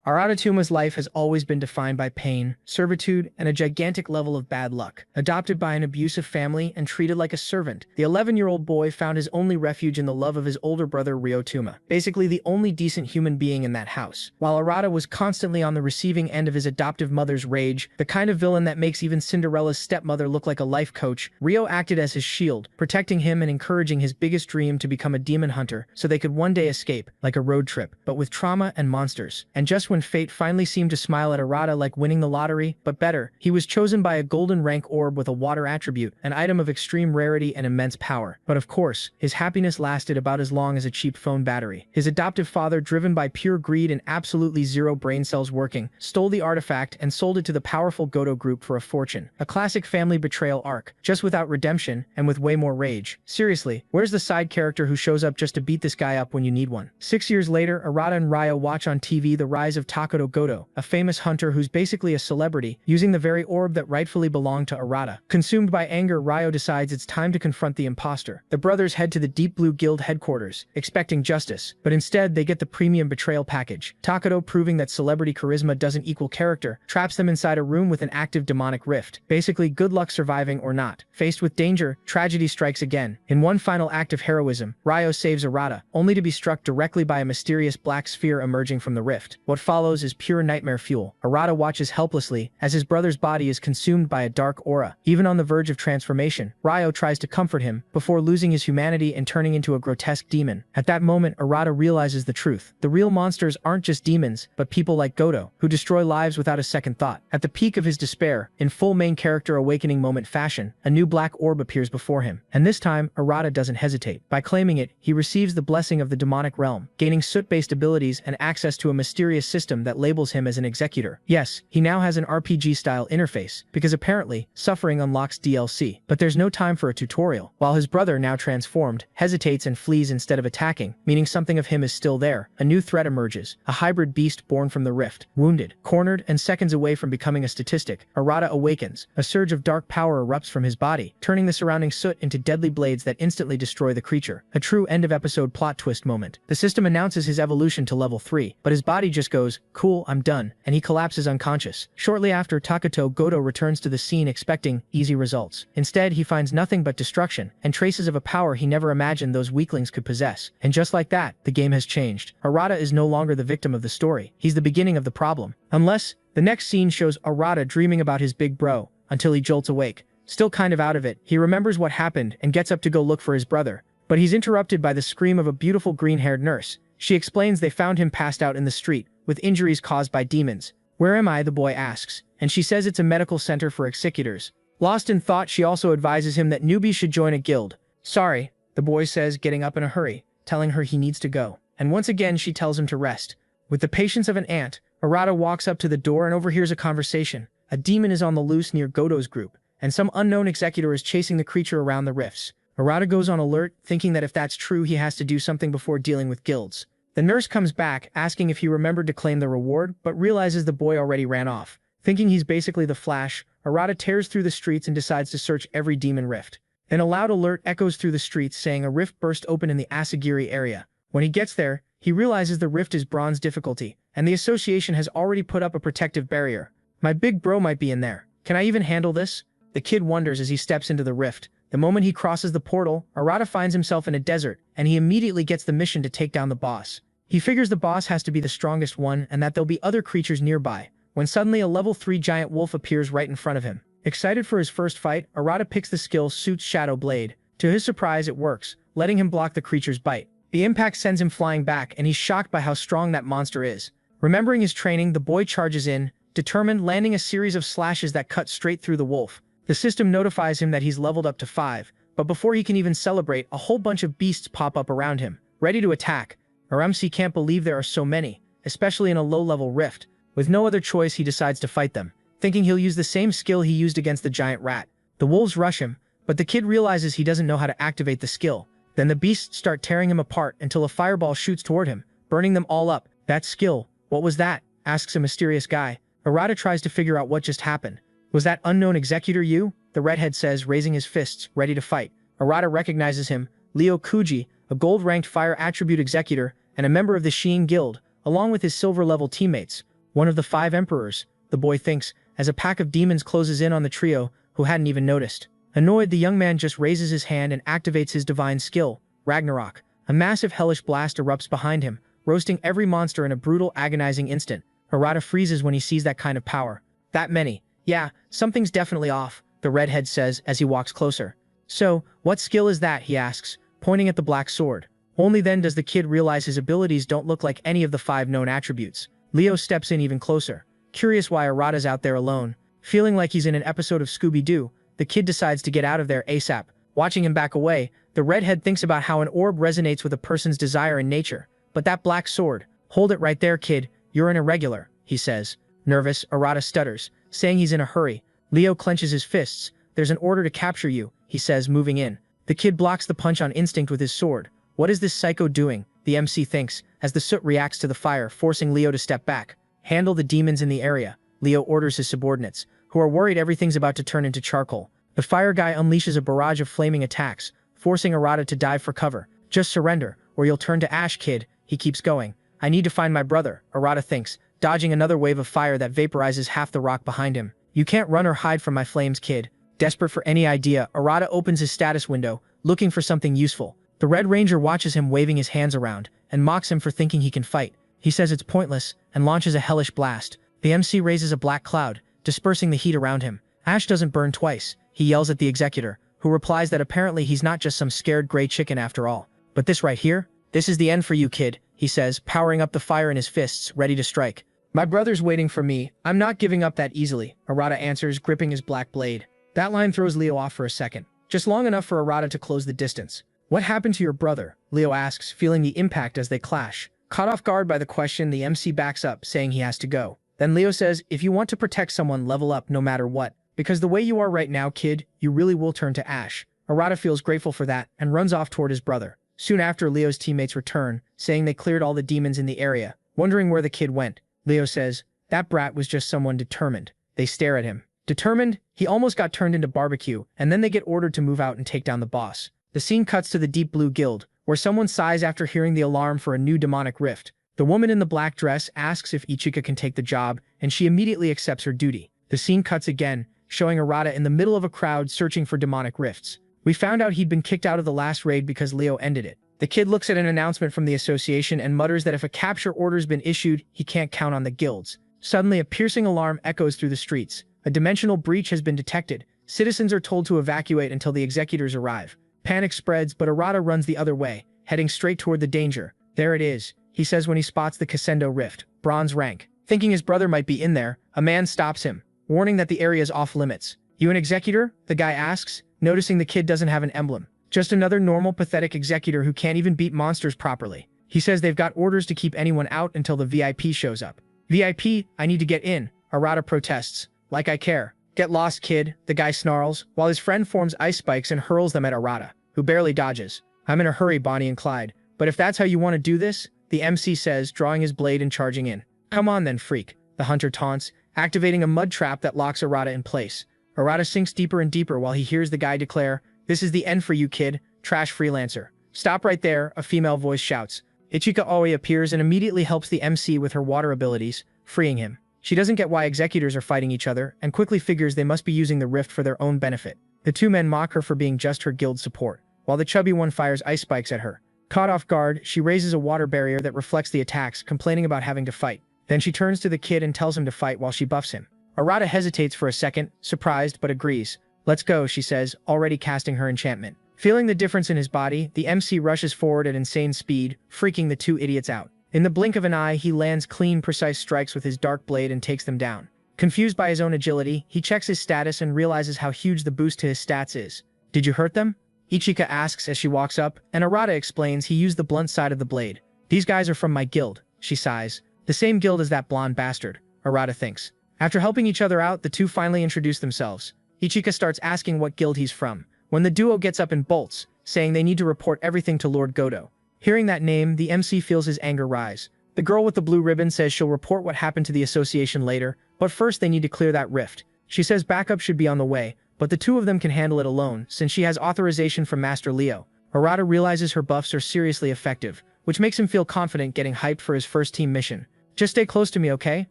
Aratatuma's life has always been defined by pain, servitude, and a gigantic level of bad luck. Adopted by an abusive family and treated like a servant, the 11-year-old boy found his only refuge in the love of his older brother Ryotuma, basically the only decent human being in that house. While Arata was constantly on the receiving end of his adoptive mother's rage, the kind of villain that makes even Cinderella's stepmother look like a life coach, Ryo acted as his shield, protecting him and encouraging his biggest dream to become a demon hunter so they could one day escape, like a road trip, but with trauma and monsters. And just when fate finally seemed to smile at Arata like winning the lottery, but better, he was chosen by a golden rank orb with a water attribute, an item of extreme rarity and immense power. But of course, his happiness lasted about as long as a cheap phone battery. His adoptive father, driven by pure greed and absolutely zero brain cells working, stole the artifact and sold it to the powerful Goto group for a fortune. A classic family betrayal arc, just without redemption and with way more rage. Seriously, where's the side character who shows up just to beat this guy up when you need one? 6 years later, Arata and Ryo watch on TV the rise of Takedo Goto, a famous hunter who's basically a celebrity, using the very orb that rightfully belonged to Arata. Consumed by anger, Ryo decides it's time to confront the imposter. The brothers head to the Deep Blue Guild headquarters, expecting justice, but instead they get the premium betrayal package. Takedo, proving that celebrity charisma doesn't equal character, traps them inside a room with an active demonic rift. Basically, good luck surviving or not. Faced with danger, tragedy strikes again. In one final act of heroism, Ryo saves Arata, only to be struck directly by a mysterious black sphere emerging from the rift. What follows is pure nightmare fuel. Arata watches helplessly as his brother's body is consumed by a dark aura. Even on the verge of transformation, Ryo tries to comfort him before losing his humanity and turning into a grotesque demon. At that moment, Arata realizes the truth. The real monsters aren't just demons, but people like Goto, who destroy lives without a second thought. At the peak of his despair, in full main character awakening moment fashion, a new black orb appears before him. And this time, Arata doesn't hesitate. By claiming it, he receives the blessing of the demonic realm, gaining soot-based abilities and access to a mysterious system that labels him as an executor. Yes, he now has an RPG-style interface, because apparently, suffering unlocks DLC. But there's no time for a tutorial. While his brother, now transformed, hesitates and flees instead of attacking, meaning something of him is still there, a new threat emerges, a hybrid beast born from the rift. Wounded, cornered, and seconds away from becoming a statistic, Arata awakens. A surge of dark power erupts from his body, turning the surrounding soot into deadly blades that instantly destroy the creature. A true end-of-episode plot twist moment. The system announces his evolution to level 3, but his body just goes, "Cool, I'm done," and he collapses unconscious. Shortly after, Takedo Goto returns to the scene expecting easy results. Instead, he finds nothing but destruction, and traces of a power he never imagined those weaklings could possess. And just like that, the game has changed. Arata is no longer the victim of the story. He's the beginning of the problem. Unless, the next scene shows Arata dreaming about his big bro, until he jolts awake. Still kind of out of it, he remembers what happened and gets up to go look for his brother. But he's interrupted by the scream of a beautiful green-haired nurse. She explains they found him passed out in the street, with injuries caused by demons. "Where am I?" the boy asks, and she says it's a medical center for executors. Lost in thought, she also advises him that newbies should join a guild. "Sorry," the boy says, getting up in a hurry, telling her he needs to go. And once again she tells him to rest. With the patience of an ant, Arata walks up to the door and overhears a conversation. A demon is on the loose near Goto's group, and some unknown executor is chasing the creature around the rifts. Arata goes on alert, thinking that if that's true he has to do something before dealing with guilds. The nurse comes back, asking if he remembered to claim the reward, but realizes the boy already ran off. Thinking he's basically the Flash, Arata tears through the streets and decides to search every demon rift. Then a loud alert echoes through the streets saying a rift burst open in the Asagiri area. When he gets there, he realizes the rift is bronze difficulty, and the association has already put up a protective barrier. "My big bro might be in there. Can I even handle this?" The kid wonders as he steps into the rift. The moment he crosses the portal, Arata finds himself in a desert, and he immediately gets the mission to take down the boss. He figures the boss has to be the strongest one and that there'll be other creatures nearby, when suddenly a level 3 giant wolf appears right in front of him. Excited for his first fight, Arata picks the skill Suit's Shadow Blade. To his surprise, it works, letting him block the creature's bite. The impact sends him flying back, and he's shocked by how strong that monster is. Remembering his training, the boy charges in, determined, landing a series of slashes that cut straight through the wolf. The system notifies him that he's leveled up to 5, but before he can even celebrate, a whole bunch of beasts pop up around him, ready to attack. Aramsi can't believe there are so many, especially in a low-level rift. With no other choice, he decides to fight them, thinking he'll use the same skill he used against the giant rat. The wolves rush him, but the kid realizes he doesn't know how to activate the skill. Then the beasts start tearing him apart until a fireball shoots toward him, burning them all up. "That skill, what was that?" asks a mysterious guy. Arata tries to figure out what just happened. "Was that unknown executor you?" the redhead says, raising his fists, ready to fight. Arata recognizes him, Leo Kuji, a gold-ranked fire attribute executor and a member of the Sheen Guild, along with his silver-level teammates. One of the 5 emperors, the boy thinks, as a pack of demons closes in on the trio, who hadn't even noticed. Annoyed, the young man just raises his hand and activates his divine skill, Ragnarok. A massive hellish blast erupts behind him, roasting every monster in a brutal, agonizing instant. Harada freezes when he sees that kind of power. That many. Yeah, something's definitely off, the redhead says as he walks closer. So, what skill is that, he asks, pointing at the black sword. Only then does the kid realize his abilities don't look like any of the 5 known attributes. Leo steps in even closer. Curious why Arata's out there alone. Feeling like he's in an episode of Scooby-Doo, the kid decides to get out of there ASAP. Watching him back away, the redhead thinks about how an orb resonates with a person's desire in nature. But that black sword, hold it right there, kid, you're an irregular, he says. Nervous, Arata stutters, saying he's in a hurry. Leo clenches his fists. There's an order to capture you, he says, moving in. The kid blocks the punch on instinct with his sword. What is this psycho doing, the MC thinks, as the soot reacts to the fire, forcing Leo to step back. Handle the demons in the area, Leo orders his subordinates, who are worried everything's about to turn into charcoal. The fire guy unleashes a barrage of flaming attacks, forcing Arata to dive for cover. Just surrender, or you'll turn to ash, kid, he keeps going. I need to find my brother, Arata thinks, dodging another wave of fire that vaporizes half the rock behind him. You can't run or hide from my flames, kid. Desperate for any idea, Arata opens his status window, looking for something useful. The Red Ranger watches him waving his hands around, and mocks him for thinking he can fight. He says it's pointless, and launches a hellish blast. The MC raises a black cloud, dispersing the heat around him. Ash doesn't burn twice, he yells at the executor, who replies that apparently he's not just some scared gray chicken after all. But this right here? This is the end for you, kid, he says, powering up the fire in his fists, ready to strike. My brother's waiting for me. I'm not giving up that easily, Arata answers, gripping his black blade. That line throws Leo off for a second, just long enough for Arata to close the distance. What happened to your brother? Leo asks, feeling the impact as they clash. Caught off guard by the question, the MC backs up, saying he has to go. Then Leo says, if you want to protect someone, level up no matter what. Because the way you are right now, kid, you really will turn to ash. Arata feels grateful for that, and runs off toward his brother. Soon after, Leo's teammates return, saying they cleared all the demons in the area. Wondering where the kid went, Leo says, that brat was just someone determined. They stare at him. Determined? He almost got turned into barbecue, and then they get ordered to move out and take down the boss. The scene cuts to the Deep Blue Guild, where someone sighs after hearing the alarm for a new demonic rift. The woman in the black dress asks if Ichika can take the job, and she immediately accepts her duty. The scene cuts again, showing Arata in the middle of a crowd searching for demonic rifts. We found out he'd been kicked out of the last raid because Leo ended it. The kid looks at an announcement from the association and mutters that if a capture order's been issued, he can't count on the guilds. Suddenly, a piercing alarm echoes through the streets. A dimensional breach has been detected. Citizens are told to evacuate until the executors arrive. Panic spreads, but Arata runs the other way, heading straight toward the danger. There it is, he says when he spots the Cassendo Rift, bronze rank. Thinking his brother might be in there, a man stops him, warning that the area is off limits. You an executor? The guy asks, noticing the kid doesn't have an emblem. Just another normal, pathetic executor who can't even beat monsters properly. He says they've got orders to keep anyone out until the VIP shows up. VIP? I need to get in, Arata protests. Like I care. Get lost, kid, the guy snarls, while his friend forms ice spikes and hurls them at Arata, who barely dodges. I'm in a hurry, Bonnie and Clyde. But if that's how you want to do this, the MC says, drawing his blade and charging in. Come on then, freak, the hunter taunts, activating a mud trap that locks Arata in place. Arata sinks deeper and deeper while he hears the guy declare, this is the end for you, kid, trash freelancer. Stop right there, a female voice shouts. Ichika Aoi appears and immediately helps the MC with her water abilities, freeing him. She doesn't get why executors are fighting each other, and quickly figures they must be using the rift for their own benefit. The two men mock her for being just her guild support, while the chubby one fires ice spikes at her. Caught off guard, she raises a water barrier that reflects the attacks, complaining about having to fight. Then she turns to the kid and tells him to fight while she buffs him. Arata hesitates for a second, surprised, but agrees. Let's go, she says, already casting her enchantment. Feeling the difference in his body, the MC rushes forward at insane speed, freaking the two idiots out. In the blink of an eye, he lands clean, precise strikes with his dark blade and takes them down. Confused by his own agility, he checks his status and realizes how huge the boost to his stats is. Did you hurt them? Ichika asks as she walks up, and Arata explains he used the blunt side of the blade. These guys are from my guild, she sighs. The same guild as that blonde bastard, Arata thinks. After helping each other out, the two finally introduce themselves. Ichika starts asking what guild he's from, when the duo gets up and bolts, saying they need to report everything to Lord Godo. Hearing that name, the MC feels his anger rise. The girl with the blue ribbon says she'll report what happened to the association later, but first they need to clear that rift. She says backup should be on the way, but the two of them can handle it alone, since she has authorization from Master Leo. Arata realizes her buffs are seriously effective, which makes him feel confident getting hyped for his first team mission. Just stay close to me, okay?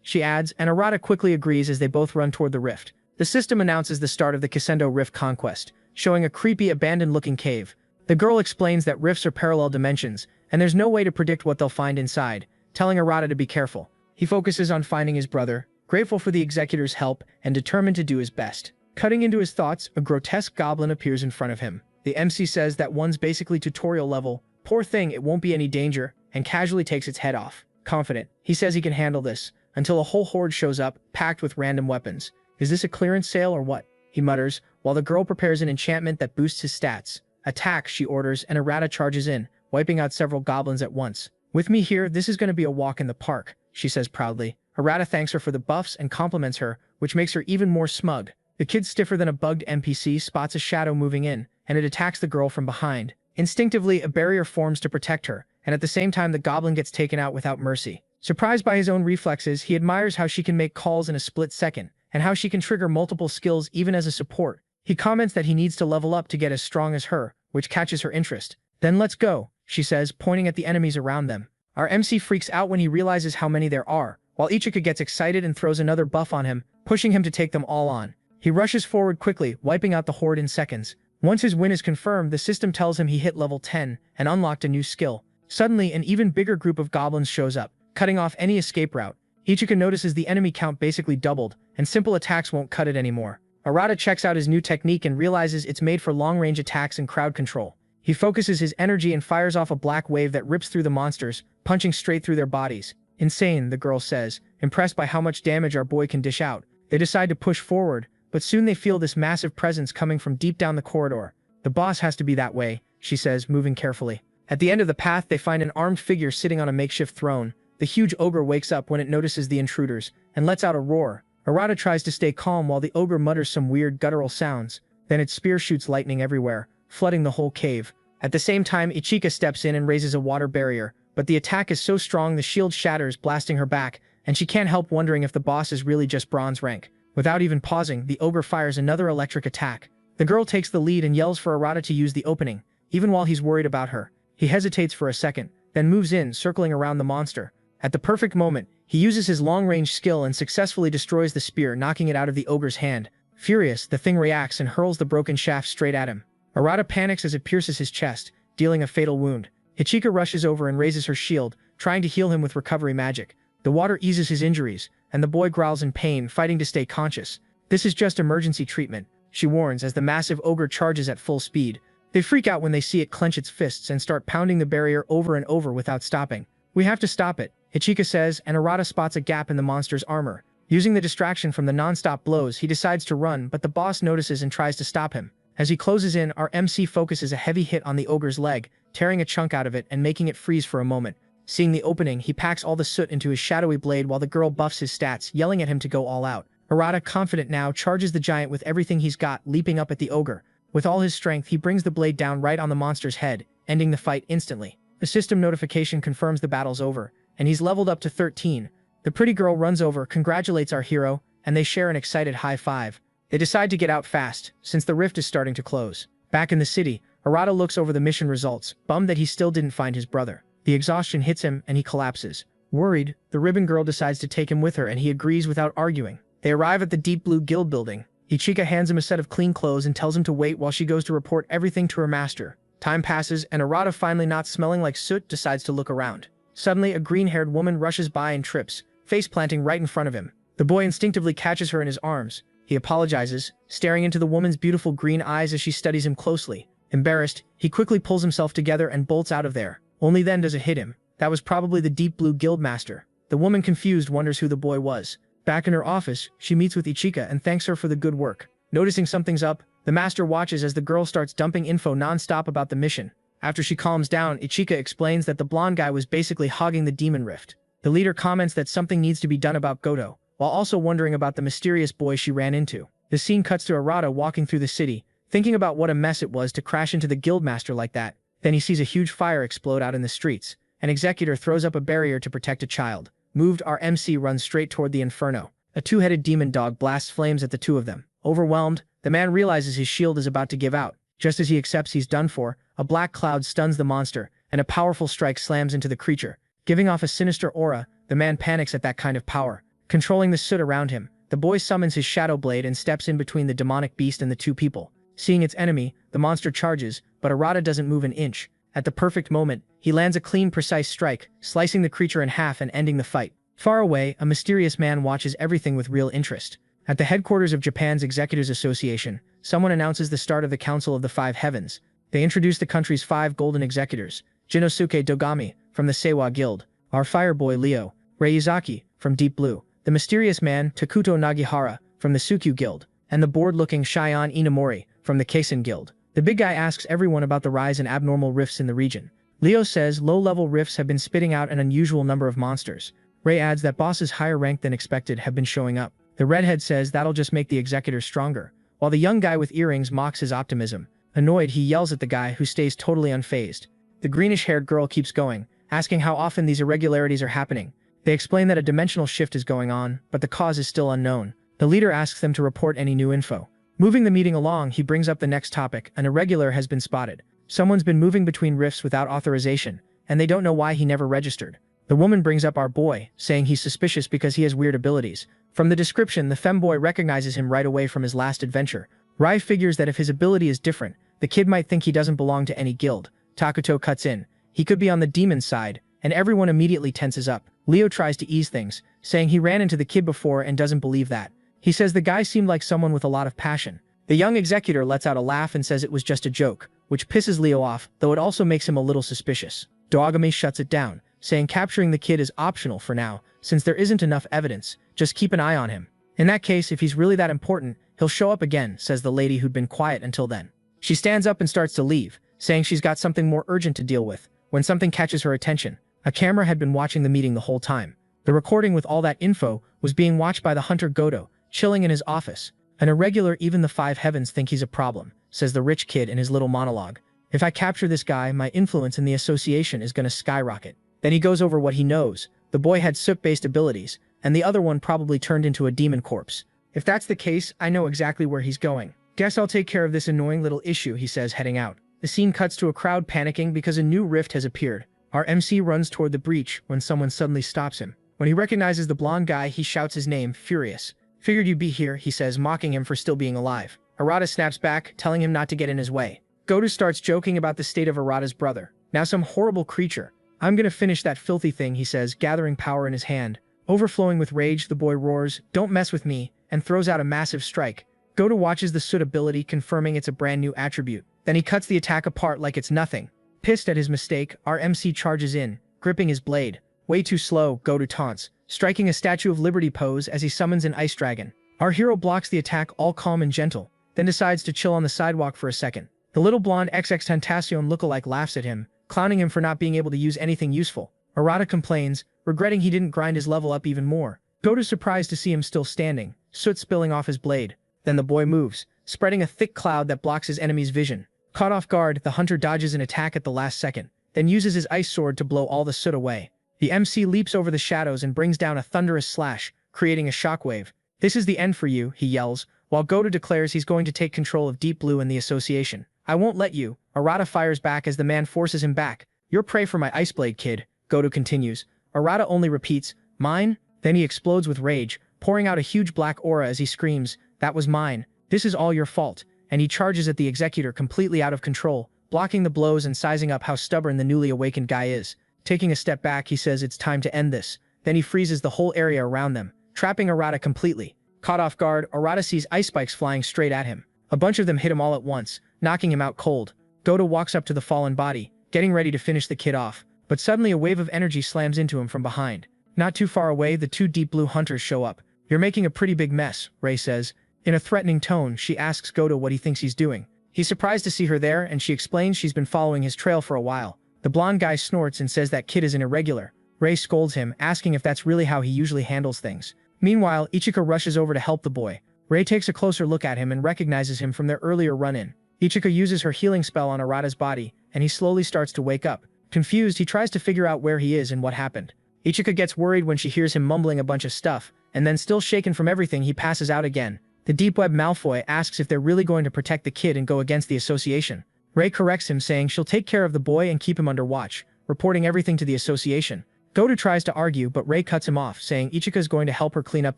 she adds, and Arata quickly agrees as they both run toward the rift. The system announces the start of the Kisendo Rift conquest, showing a creepy, abandoned-looking cave. The girl explains that rifts are parallel dimensions, and there's no way to predict what they'll find inside, telling Arata to be careful. He focuses on finding his brother, grateful for the executor's help and determined to do his best. Cutting into his thoughts, a grotesque goblin appears in front of him. The MC says that one's basically tutorial level, poor thing, it won't be any danger, and casually takes its head off. Confident, he says he can handle this, until a whole horde shows up, packed with random weapons. Is this a clearance sale or what? He mutters, while the girl prepares an enchantment that boosts his stats. Attack, she orders, and Arata charges in, wiping out several goblins at once. With me here, this is going to be a walk in the park, she says proudly. Arata thanks her for the buffs and compliments her, which makes her even more smug. The kid stiffer than a bugged NPC spots a shadow moving in, and it attacks the girl from behind. Instinctively, a barrier forms to protect her, and at the same time the goblin gets taken out without mercy. Surprised by his own reflexes, he admires how she can make calls in a split second, and how she can trigger multiple skills even as a support. He comments that he needs to level up to get as strong as her, which catches her interest. Then let's go, she says, pointing at the enemies around them. Our MC freaks out when he realizes how many there are, while Ichika gets excited and throws another buff on him, pushing him to take them all on. He rushes forward quickly, wiping out the horde in seconds. Once his win is confirmed, the system tells him he hit level 10 and unlocked a new skill. Suddenly, an even bigger group of goblins shows up, cutting off any escape route. Ichika notices the enemy count basically doubled, and simple attacks won't cut it anymore. Arata checks out his new technique and realizes it's made for long-range attacks and crowd control. He focuses his energy and fires off a black wave that rips through the monsters, punching straight through their bodies. Insane, the girl says, impressed by how much damage our boy can dish out. They decide to push forward, but soon they feel this massive presence coming from deep down the corridor. The boss has to be that way, she says, moving carefully. At the end of the path, they find an armed figure sitting on a makeshift throne. The huge ogre wakes up when it notices the intruders, and lets out a roar. Arata tries to stay calm while the ogre mutters some weird guttural sounds. Then its spear shoots lightning everywhere, flooding the whole cave. At the same time, Ichika steps in and raises a water barrier, but the attack is so strong the shield shatters, blasting her back, and she can't help wondering if the boss is really just bronze rank. Without even pausing, the ogre fires another electric attack. The girl takes the lead and yells for Arata to use the opening, even while he's worried about her. He hesitates for a second, then moves in, circling around the monster. At the perfect moment, he uses his long-range skill and successfully destroys the spear, knocking it out of the ogre's hand. Furious, the thing reacts and hurls the broken shaft straight at him. Arata panics as it pierces his chest, dealing a fatal wound. Ichika rushes over and raises her shield, trying to heal him with recovery magic. The water eases his injuries, and the boy growls in pain, fighting to stay conscious. This is just emergency treatment, she warns as the massive ogre charges at full speed. They freak out when they see it clench its fists and start pounding the barrier over and over without stopping. We have to stop it, Ichika says, and Arata spots a gap in the monster's armor. Using the distraction from the non-stop blows, he decides to run, but the boss notices and tries to stop him. As he closes in, our MC focuses a heavy hit on the ogre's leg, tearing a chunk out of it and making it freeze for a moment. Seeing the opening, he packs all the soot into his shadowy blade while the girl buffs his stats, yelling at him to go all out. Arata, confident now, charges the giant with everything he's got, leaping up at the ogre. With all his strength, he brings the blade down right on the monster's head, ending the fight instantly. The system notification confirms the battle's over, and he's leveled up to 13. The pretty girl runs over, congratulates our hero, and they share an excited high five. They decide to get out fast, since the rift is starting to close. Back in the city, Arata looks over the mission results, bummed that he still didn't find his brother. The exhaustion hits him, and he collapses. Worried, the ribbon girl decides to take him with her, and he agrees without arguing. They arrive at the Deep Blue Guild building. Ichika hands him a set of clean clothes and tells him to wait while she goes to report everything to her master. Time passes, and Arata, finally not smelling like soot, decides to look around. Suddenly, a green-haired woman rushes by and trips, face-planting right in front of him. The boy instinctively catches her in his arms. He apologizes, staring into the woman's beautiful green eyes as she studies him closely. Embarrassed, he quickly pulls himself together and bolts out of there. Only then does it hit him. That was probably the Deep Blue Guild master. The woman, confused, wonders who the boy was. Back in her office, she meets with Ichika and thanks her for the good work. Noticing something's up, the master watches as the girl starts dumping info non-stop about the mission. After she calms down, Ichika explains that the blonde guy was basically hogging the demon rift. The leader comments that something needs to be done about Goto, while also wondering about the mysterious boy she ran into. The scene cuts to Arata walking through the city, thinking about what a mess it was to crash into the guildmaster like that. Then he sees a huge fire explode out in the streets. An executor throws up a barrier to protect a child. Moved, our MC runs straight toward the inferno. A two-headed demon dog blasts flames at the two of them. Overwhelmed, the man realizes his shield is about to give out. Just as he accepts he's done for, a black cloud stuns the monster, and a powerful strike slams into the creature. Giving off a sinister aura, the man panics at that kind of power. controlling the soot around him. The boy summons his shadow blade and steps in between the demonic beast and the two people. Seeing its enemy, the monster charges, but Arata doesn't move an inch. At the perfect moment, he lands a clean, precise strike, slicing the creature in half and ending the fight. Far away, a mysterious man watches everything with real interest. At the headquarters of Japan's Executors Association, someone announces the start of the Council of the Five Heavens. They introduce the country's 5 golden executors: Jinosuke Dogami, from the Seiwa Guild, our fireboy Leo, Reizaki, from Deep Blue, the mysterious man Takuto Nagihara, from the Sukyu Guild, and the bored-looking Shion Inamori, from the Keisen Guild. The big guy asks everyone about the rise in abnormal rifts in the region. Leo says low-level rifts have been spitting out an unusual number of monsters. Ray adds that bosses higher ranked than expected have been showing up. The redhead says that'll just make the executors stronger, while the young guy with earrings mocks his optimism. Annoyed, he yells at the guy, who stays totally unfazed. The greenish-haired girl keeps going, asking how often these irregularities are happening. They explain that a dimensional shift is going on, but the cause is still unknown. The leader asks them to report any new info. Moving the meeting along, he brings up the next topic. An irregular has been spotted. Someone's been moving between rifts without authorization, and they don't know why he never registered. The woman brings up our boy, saying he's suspicious because he has weird abilities. From the description, the femboy recognizes him right away from his last adventure. Rai figures that if his ability is different, the kid might think he doesn't belong to any guild. Takuto cuts in. He could be on the demon side, and everyone immediately tenses up. Leo tries to ease things, saying he ran into the kid before and doesn't believe that. He says the guy seemed like someone with a lot of passion. The young executor lets out a laugh and says it was just a joke, which pisses Leo off, though it also makes him a little suspicious. Dogami shuts it down, saying capturing the kid is optional for now, since there isn't enough evidence. Just keep an eye on him. In that case, if he's really that important, he'll show up again, says the lady who'd been quiet until then. She stands up and starts to leave, saying she's got something more urgent to deal with, when something catches her attention. A camera had been watching the meeting the whole time. The recording with all that info was being watched by the hunter Goto, chilling in his office. An irregular, even the Five Heavens think he's a problem, says the rich kid in his little monologue. If I capture this guy, my influence in the association is gonna skyrocket. Then he goes over what he knows. The boy had soot-based abilities, and the other one probably turned into a demon corpse. If that's the case, I know exactly where he's going. Guess I'll take care of this annoying little issue, he says, heading out. The scene cuts to a crowd panicking because a new rift has appeared. Our MC runs toward the breach when someone suddenly stops him. When he recognizes the blonde guy, he shouts his name, furious. Figured you'd be here, he says, mocking him for still being alive. Arata snaps back, telling him not to get in his way. Goto starts joking about the state of Arata's brother. Now some horrible creature. I'm gonna finish that filthy thing, he says, gathering power in his hand. Overflowing with rage, the boy roars, don't mess with me, and throws out a massive strike. Goto watches the soot ability, confirming it's a brand new attribute. Then he cuts the attack apart like it's nothing. Pissed at his mistake, our MC charges in, gripping his blade. Way too slow, Goto taunts, striking a Statue of Liberty pose as he summons an ice dragon. Our hero blocks the attack, all calm and gentle, then decides to chill on the sidewalk for a second. The little blonde XXXTentacion lookalike laughs at him, clowning him for not being able to use anything useful. Arata complains, regretting he didn't grind his level up even more. Goto's surprised to see him still standing, soot spilling off his blade. Then the boy moves, spreading a thick cloud that blocks his enemy's vision. Caught off guard, the hunter dodges an attack at the last second, then uses his ice sword to blow all the soot away. The MC leaps over the shadows and brings down a thunderous slash, creating a shockwave. This is the end for you, he yells, while Goto declares he's going to take control of Deep Blue and the association. I won't let you, Arata fires back as the man forces him back. You're prey for my ice blade, kid, Goto continues. Arata only repeats, mine? Then he explodes with rage, pouring out a huge black aura as he screams, that was mine. This is all your fault. And he charges at the executor completely out of control, blocking the blows and sizing up how stubborn the newly awakened guy is. Taking a step back, he says it's time to end this. Then he freezes the whole area around them, trapping Arata completely. Caught off guard, Arata sees ice spikes flying straight at him. A bunch of them hit him all at once, knocking him out cold. Goto walks up to the fallen body, getting ready to finish the kid off, but suddenly a wave of energy slams into him from behind. Not too far away, the 2 Deep Blue hunters show up. You're making a pretty big mess, Ray says. In a threatening tone, she asks Goto what he thinks he's doing. He's surprised to see her there, and she explains she's been following his trail for a while. The blonde guy snorts and says that kid is an irregular. Ray scolds him, asking if that's really how he usually handles things. Meanwhile, Ichika rushes over to help the boy. Ray takes a closer look at him and recognizes him from their earlier run-in. Ichika uses her healing spell on Arata's body, and he slowly starts to wake up. Confused, he tries to figure out where he is and what happened. Ichika gets worried when she hears him mumbling a bunch of stuff, and then still shaken from everything, he passes out again. The Deep Web Malfoy asks if they're really going to protect the kid and go against the association. Ray corrects him, saying she'll take care of the boy and keep him under watch, reporting everything to the association. Goto tries to argue, but Rei cuts him off, saying Ichika's going to help her clean up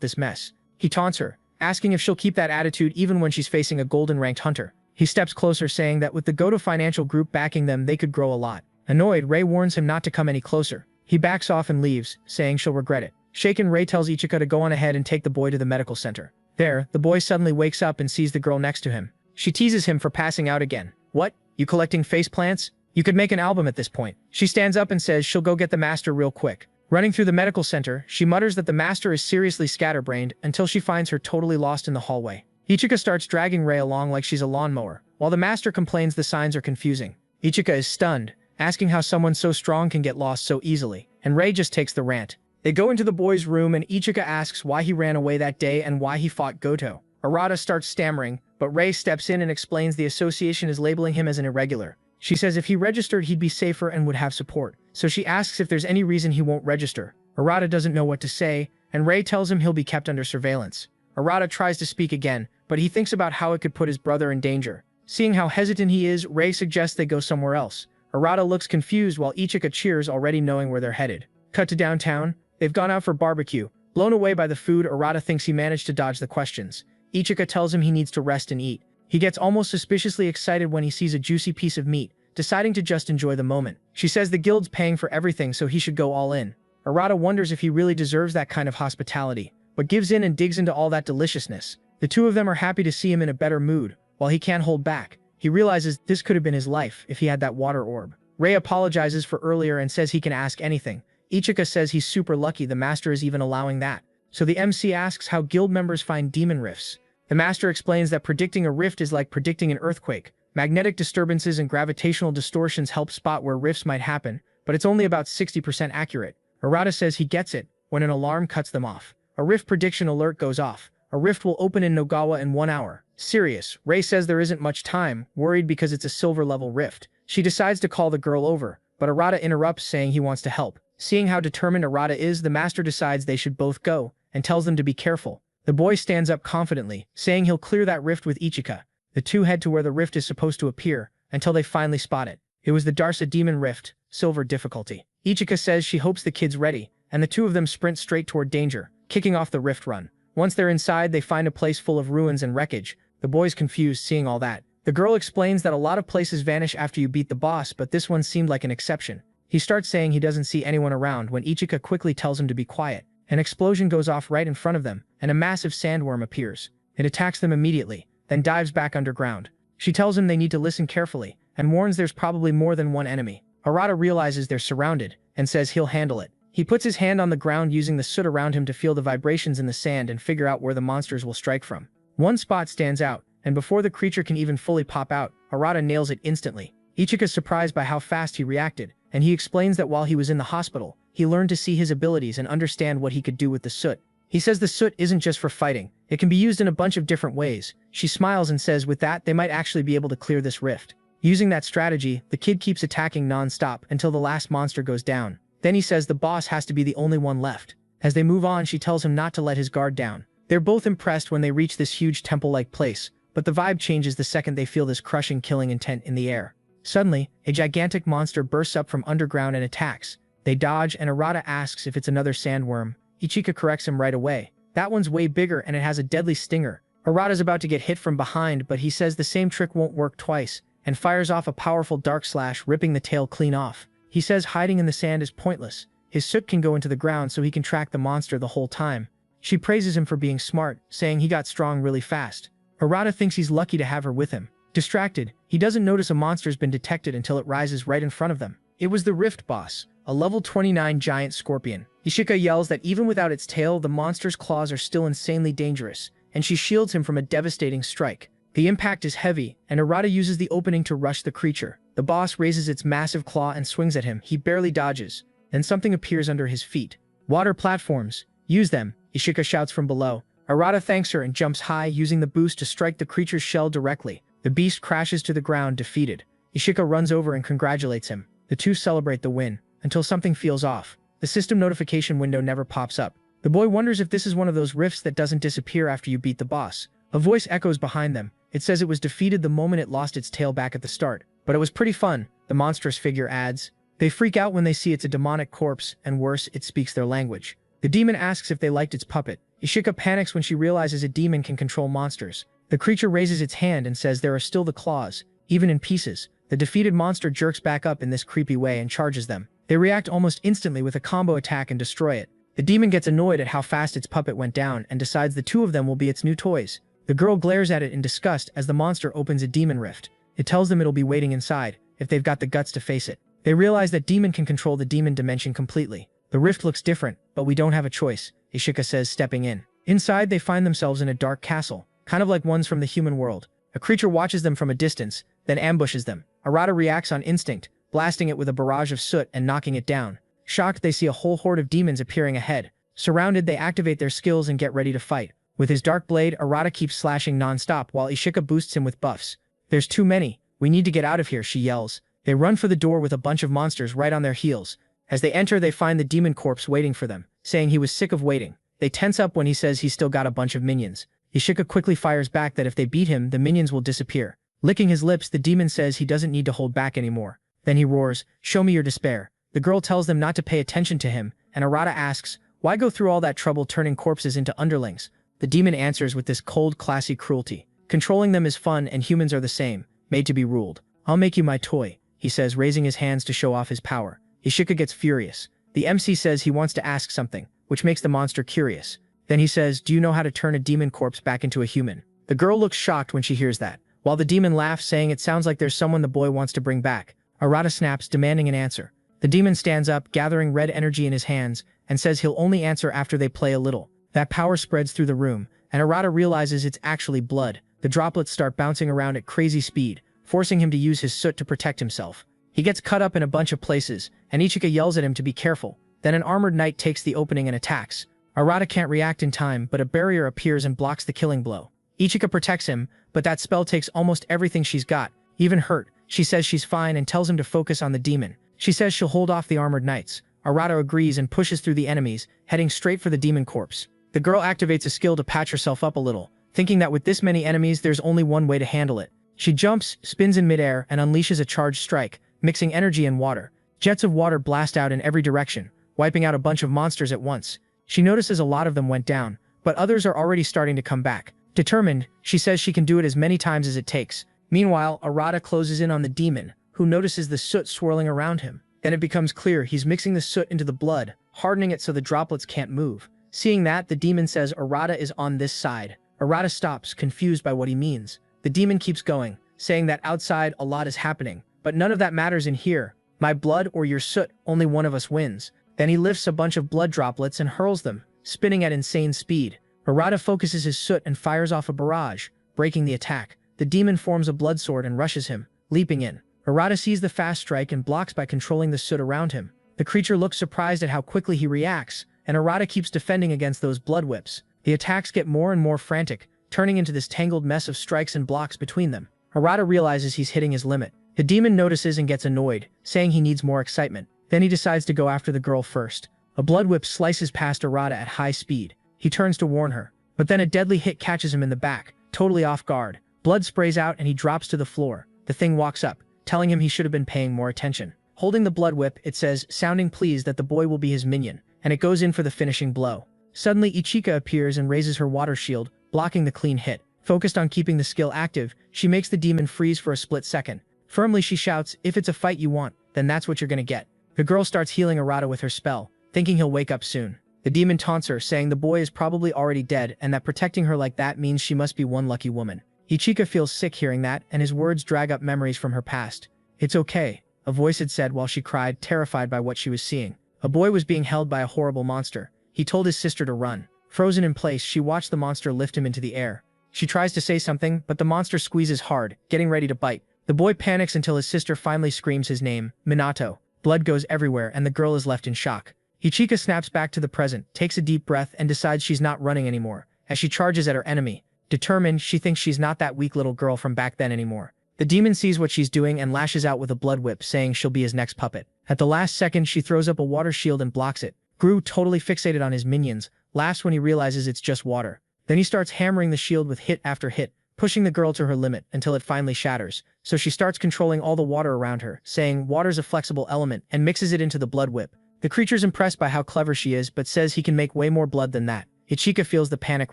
this mess. He taunts her, asking if she'll keep that attitude even when she's facing a golden-ranked hunter. He steps closer, saying that with the Goto financial group backing them, they could grow a lot. Annoyed, Rei warns him not to come any closer. He backs off and leaves, saying she'll regret it. Shaken, Rei tells Ichika to go on ahead and take the boy to the medical center. There, the boy suddenly wakes up and sees the girl next to him. She teases him for passing out again. What? You collecting faceplants? You could make an album at this point. She stands up and says she'll go get the master real quick. Running through the medical center, she mutters that the master is seriously scatterbrained until she finds her totally lost in the hallway. Ichika starts dragging Rei along like she's a lawnmower, while the master complains the signs are confusing. Ichika is stunned, asking how someone so strong can get lost so easily, and Rei just takes the rant. They go into the boy's room and Ichika asks why he ran away that day and why he fought Goto. Arata starts stammering, but Rei steps in and explains the association is labeling him as an irregular. She says if he registered he'd be safer and would have support, so she asks if there's any reason he won't register. Arata doesn't know what to say, and Rei tells him he'll be kept under surveillance. Arata tries to speak again, but he thinks about how it could put his brother in danger. Seeing how hesitant he is, Rei suggests they go somewhere else. Arata looks confused while Ichika cheers, already knowing where they're headed. Cut to downtown. They've gone out for barbecue. Blown away by the food, Arata thinks he managed to dodge the questions. Ichika tells him he needs to rest and eat. He gets almost suspiciously excited when he sees a juicy piece of meat, deciding to just enjoy the moment. She says the guild's paying for everything, so he should go all in. Arata wonders if he really deserves that kind of hospitality, but gives in and digs into all that deliciousness. The two of them are happy to see him in a better mood. While he can't hold back, he realizes this could have been his life if he had that water orb. Rei apologizes for earlier and says he can ask anything. Ichika says he's super lucky the master is even allowing that. So the MC asks how guild members find demon rifts. The master explains that predicting a rift is like predicting an earthquake. Magnetic disturbances and gravitational distortions help spot where rifts might happen, but it's only about 60% accurate. Arata says he gets it when an alarm cuts them off. A rift prediction alert goes off. A rift will open in Nogawa in 1 hour. Serious. Rei says there isn't much time, worried because it's a silver level rift. She decides to call the girl over, but Arata interrupts, saying he wants to help. Seeing how determined Arata is, the master decides they should both go, and tells them to be careful. The boy stands up confidently, saying he'll clear that rift with Ichika. The two head to where the rift is supposed to appear, until they finally spot it. It was the Darsa Demon Rift, silver difficulty. Ichika says she hopes the kid's ready, and the two of them sprint straight toward danger, kicking off the rift run. Once they're inside, they find a place full of ruins and wreckage. The boy's confused seeing all that. The girl explains that a lot of places vanish after you beat the boss, but this one seemed like an exception. He starts saying he doesn't see anyone around when Ichika quickly tells him to be quiet. An explosion goes off right in front of them, and a massive sandworm appears. It attacks them immediately, then dives back underground. She tells him they need to listen carefully, and warns there's probably more than one enemy. Arata realizes they're surrounded, and says he'll handle it. He puts his hand on the ground using the soot around him to feel the vibrations in the sand and figure out where the monsters will strike from. One spot stands out, and before the creature can even fully pop out, Arata nails it instantly. Ichika's surprised by how fast he reacted, and he explains that while he was in the hospital, he learned to see his abilities and understand what he could do with the soot. He says the soot isn't just for fighting, it can be used in a bunch of different ways. She smiles and says with that they might actually be able to clear this rift. Using that strategy, the kid keeps attacking non-stop until the last monster goes down. Then he says the boss has to be the only one left. As they move on, she tells him not to let his guard down. They're both impressed when they reach this huge temple-like place, but the vibe changes the second they feel this crushing killing intent in the air. Suddenly, a gigantic monster bursts up from underground and attacks. They dodge, and Arata asks if it's another sandworm. Ichika corrects him right away. That one's way bigger and it has a deadly stinger. Arata's about to get hit from behind, but he says the same trick won't work twice, and fires off a powerful dark slash, ripping the tail clean off. He says hiding in the sand is pointless. His soot can go into the ground so he can track the monster the whole time. She praises him for being smart, saying he got strong really fast. Arata thinks he's lucky to have her with him. Distracted, he doesn't notice a monster's been detected until it rises right in front of them. It was the Rift Boss, a level 29 giant scorpion. Ichika yells that even without its tail, the monster's claws are still insanely dangerous, and she shields him from a devastating strike. The impact is heavy, and Arata uses the opening to rush the creature. The boss raises its massive claw and swings at him. He barely dodges. Then something appears under his feet. Water platforms. Use them, Ichika shouts from below. Arata thanks her and jumps high, using the boost to strike the creature's shell directly. The beast crashes to the ground, defeated. Ichika runs over and congratulates him. The two celebrate the win, until something feels off. The system notification window never pops up. The boy wonders if this is one of those rifts that doesn't disappear after you beat the boss. A voice echoes behind them. It says it was defeated the moment it lost its tail back at the start. But it was pretty fun, the monstrous figure adds. They freak out when they see it's a demonic corpse, and worse, it speaks their language. The demon asks if they liked its puppet. Ishika panics when she realizes a demon can control monsters. The creature raises its hand and says there are still the claws, even in pieces. The defeated monster jerks back up in this creepy way and charges them. They react almost instantly with a combo attack and destroy it. The demon gets annoyed at how fast its puppet went down and decides the two of them will be its new toys. The girl glares at it in disgust as the monster opens a demon rift. It tells them it'll be waiting inside, if they've got the guts to face it. They realize that demon can control the demon dimension completely. The rift looks different, but we don't have a choice, Ishika says, stepping in. Inside, they find themselves in a dark castle, kind of like ones from the human world. A creature watches them from a distance, then ambushes them. Arata reacts on instinct, blasting it with a barrage of soot and knocking it down. Shocked, they see a whole horde of demons appearing ahead. Surrounded, they activate their skills and get ready to fight. With his dark blade, Arata keeps slashing non-stop while Ishika boosts him with buffs. There's too many. We need to get out of here, she yells. They run for the door with a bunch of monsters right on their heels. As they enter, they find the demon corpse waiting for them, saying he was sick of waiting. They tense up when he says he's still got a bunch of minions. Ishika quickly fires back that if they beat him, the minions will disappear. Licking his lips, the demon says he doesn't need to hold back anymore. Then he roars, "Show me your despair." The girl tells them not to pay attention to him, and Arata asks, "Why go through all that trouble turning corpses into underlings?" The demon answers with this cold, classy cruelty. "Controlling them is fun, and humans are the same, made to be ruled. I'll make you my toy," he says, raising his hands to show off his power. Ishika gets furious. The MC says he wants to ask something, which makes the monster curious. Then he says, "Do you know how to turn a demon corpse back into a human?" The girl looks shocked when she hears that, while the demon laughs, saying it sounds like there's someone the boy wants to bring back. Arata snaps, demanding an answer. The demon stands up, gathering red energy in his hands, and says he'll only answer after they play a little. That power spreads through the room, and Arata realizes it's actually blood. The droplets start bouncing around at crazy speed, forcing him to use his soot to protect himself. He gets cut up in a bunch of places, and Ichika yells at him to be careful. Then an armored knight takes the opening and attacks. Arata can't react in time, but a barrier appears and blocks the killing blow. Ichika protects him, but that spell takes almost everything she's got, even hurt. She says she's fine and tells him to focus on the demon. She says she'll hold off the armored knights. Arata agrees and pushes through the enemies, heading straight for the demon corpse. The girl activates a skill to patch herself up a little, thinking that with this many enemies there's only one way to handle it. She jumps, spins in midair, and unleashes a charged strike, mixing energy and water. Jets of water blast out in every direction, wiping out a bunch of monsters at once. She notices a lot of them went down, but others are already starting to come back. Determined, she says she can do it as many times as it takes. Meanwhile, Arata closes in on the demon, who notices the soot swirling around him. Then it becomes clear he's mixing the soot into the blood, hardening it so the droplets can't move. Seeing that, the demon says Arata is on this side. Arata stops, confused by what he means. The demon keeps going, saying that outside a lot is happening, but none of that matters in here. My blood or your soot, only one of us wins. Then he lifts a bunch of blood droplets and hurls them, spinning at insane speed. Arata focuses his soot and fires off a barrage, breaking the attack. The demon forms a blood sword and rushes him, leaping in. Arata sees the fast strike and blocks by controlling the soot around him. The creature looks surprised at how quickly he reacts, and Arata keeps defending against those blood whips. The attacks get more and more frantic, turning into this tangled mess of strikes and blocks between them. Arata realizes he's hitting his limit. The demon notices and gets annoyed, saying he needs more excitement. Then he decides to go after the girl first. A blood whip slices past Arata at high speed. He turns to warn her, but then a deadly hit catches him in the back, totally off guard. Blood sprays out and he drops to the floor. The thing walks up, telling him he should have been paying more attention. Holding the blood whip, it says, sounding pleased that the boy will be his minion, and it goes in for the finishing blow. Suddenly, Ichika appears and raises her water shield, blocking the clean hit. Focused on keeping the skill active, she makes the demon freeze for a split second. Firmly, she shouts, "If it's a fight you want, then that's what you're gonna get." The girl starts healing Arata with her spell, thinking he'll wake up soon. The demon taunts her, saying the boy is probably already dead and that protecting her like that means she must be one lucky woman. Ichika feels sick hearing that, and his words drag up memories from her past. "It's okay," a voice had said while she cried, terrified by what she was seeing. A boy was being held by a horrible monster. He told his sister to run. Frozen in place, she watched the monster lift him into the air. She tries to say something, but the monster squeezes hard, getting ready to bite. The boy panics until his sister finally screams his name, Minato. Blood goes everywhere and the girl is left in shock. Ichika snaps back to the present, takes a deep breath, and decides she's not running anymore, as she charges at her enemy. Determined, she thinks she's not that weak little girl from back then anymore. The demon sees what she's doing and lashes out with a blood whip, saying she'll be his next puppet. At the last second, she throws up a water shield and blocks it. Gru, totally fixated on his minions, laughs when he realizes it's just water. Then he starts hammering the shield with hit after hit, pushing the girl to her limit until it finally shatters. So she starts controlling all the water around her, saying water's a flexible element, and mixes it into the blood whip. The creature's impressed by how clever she is, but says he can make way more blood than that. Ichika feels the panic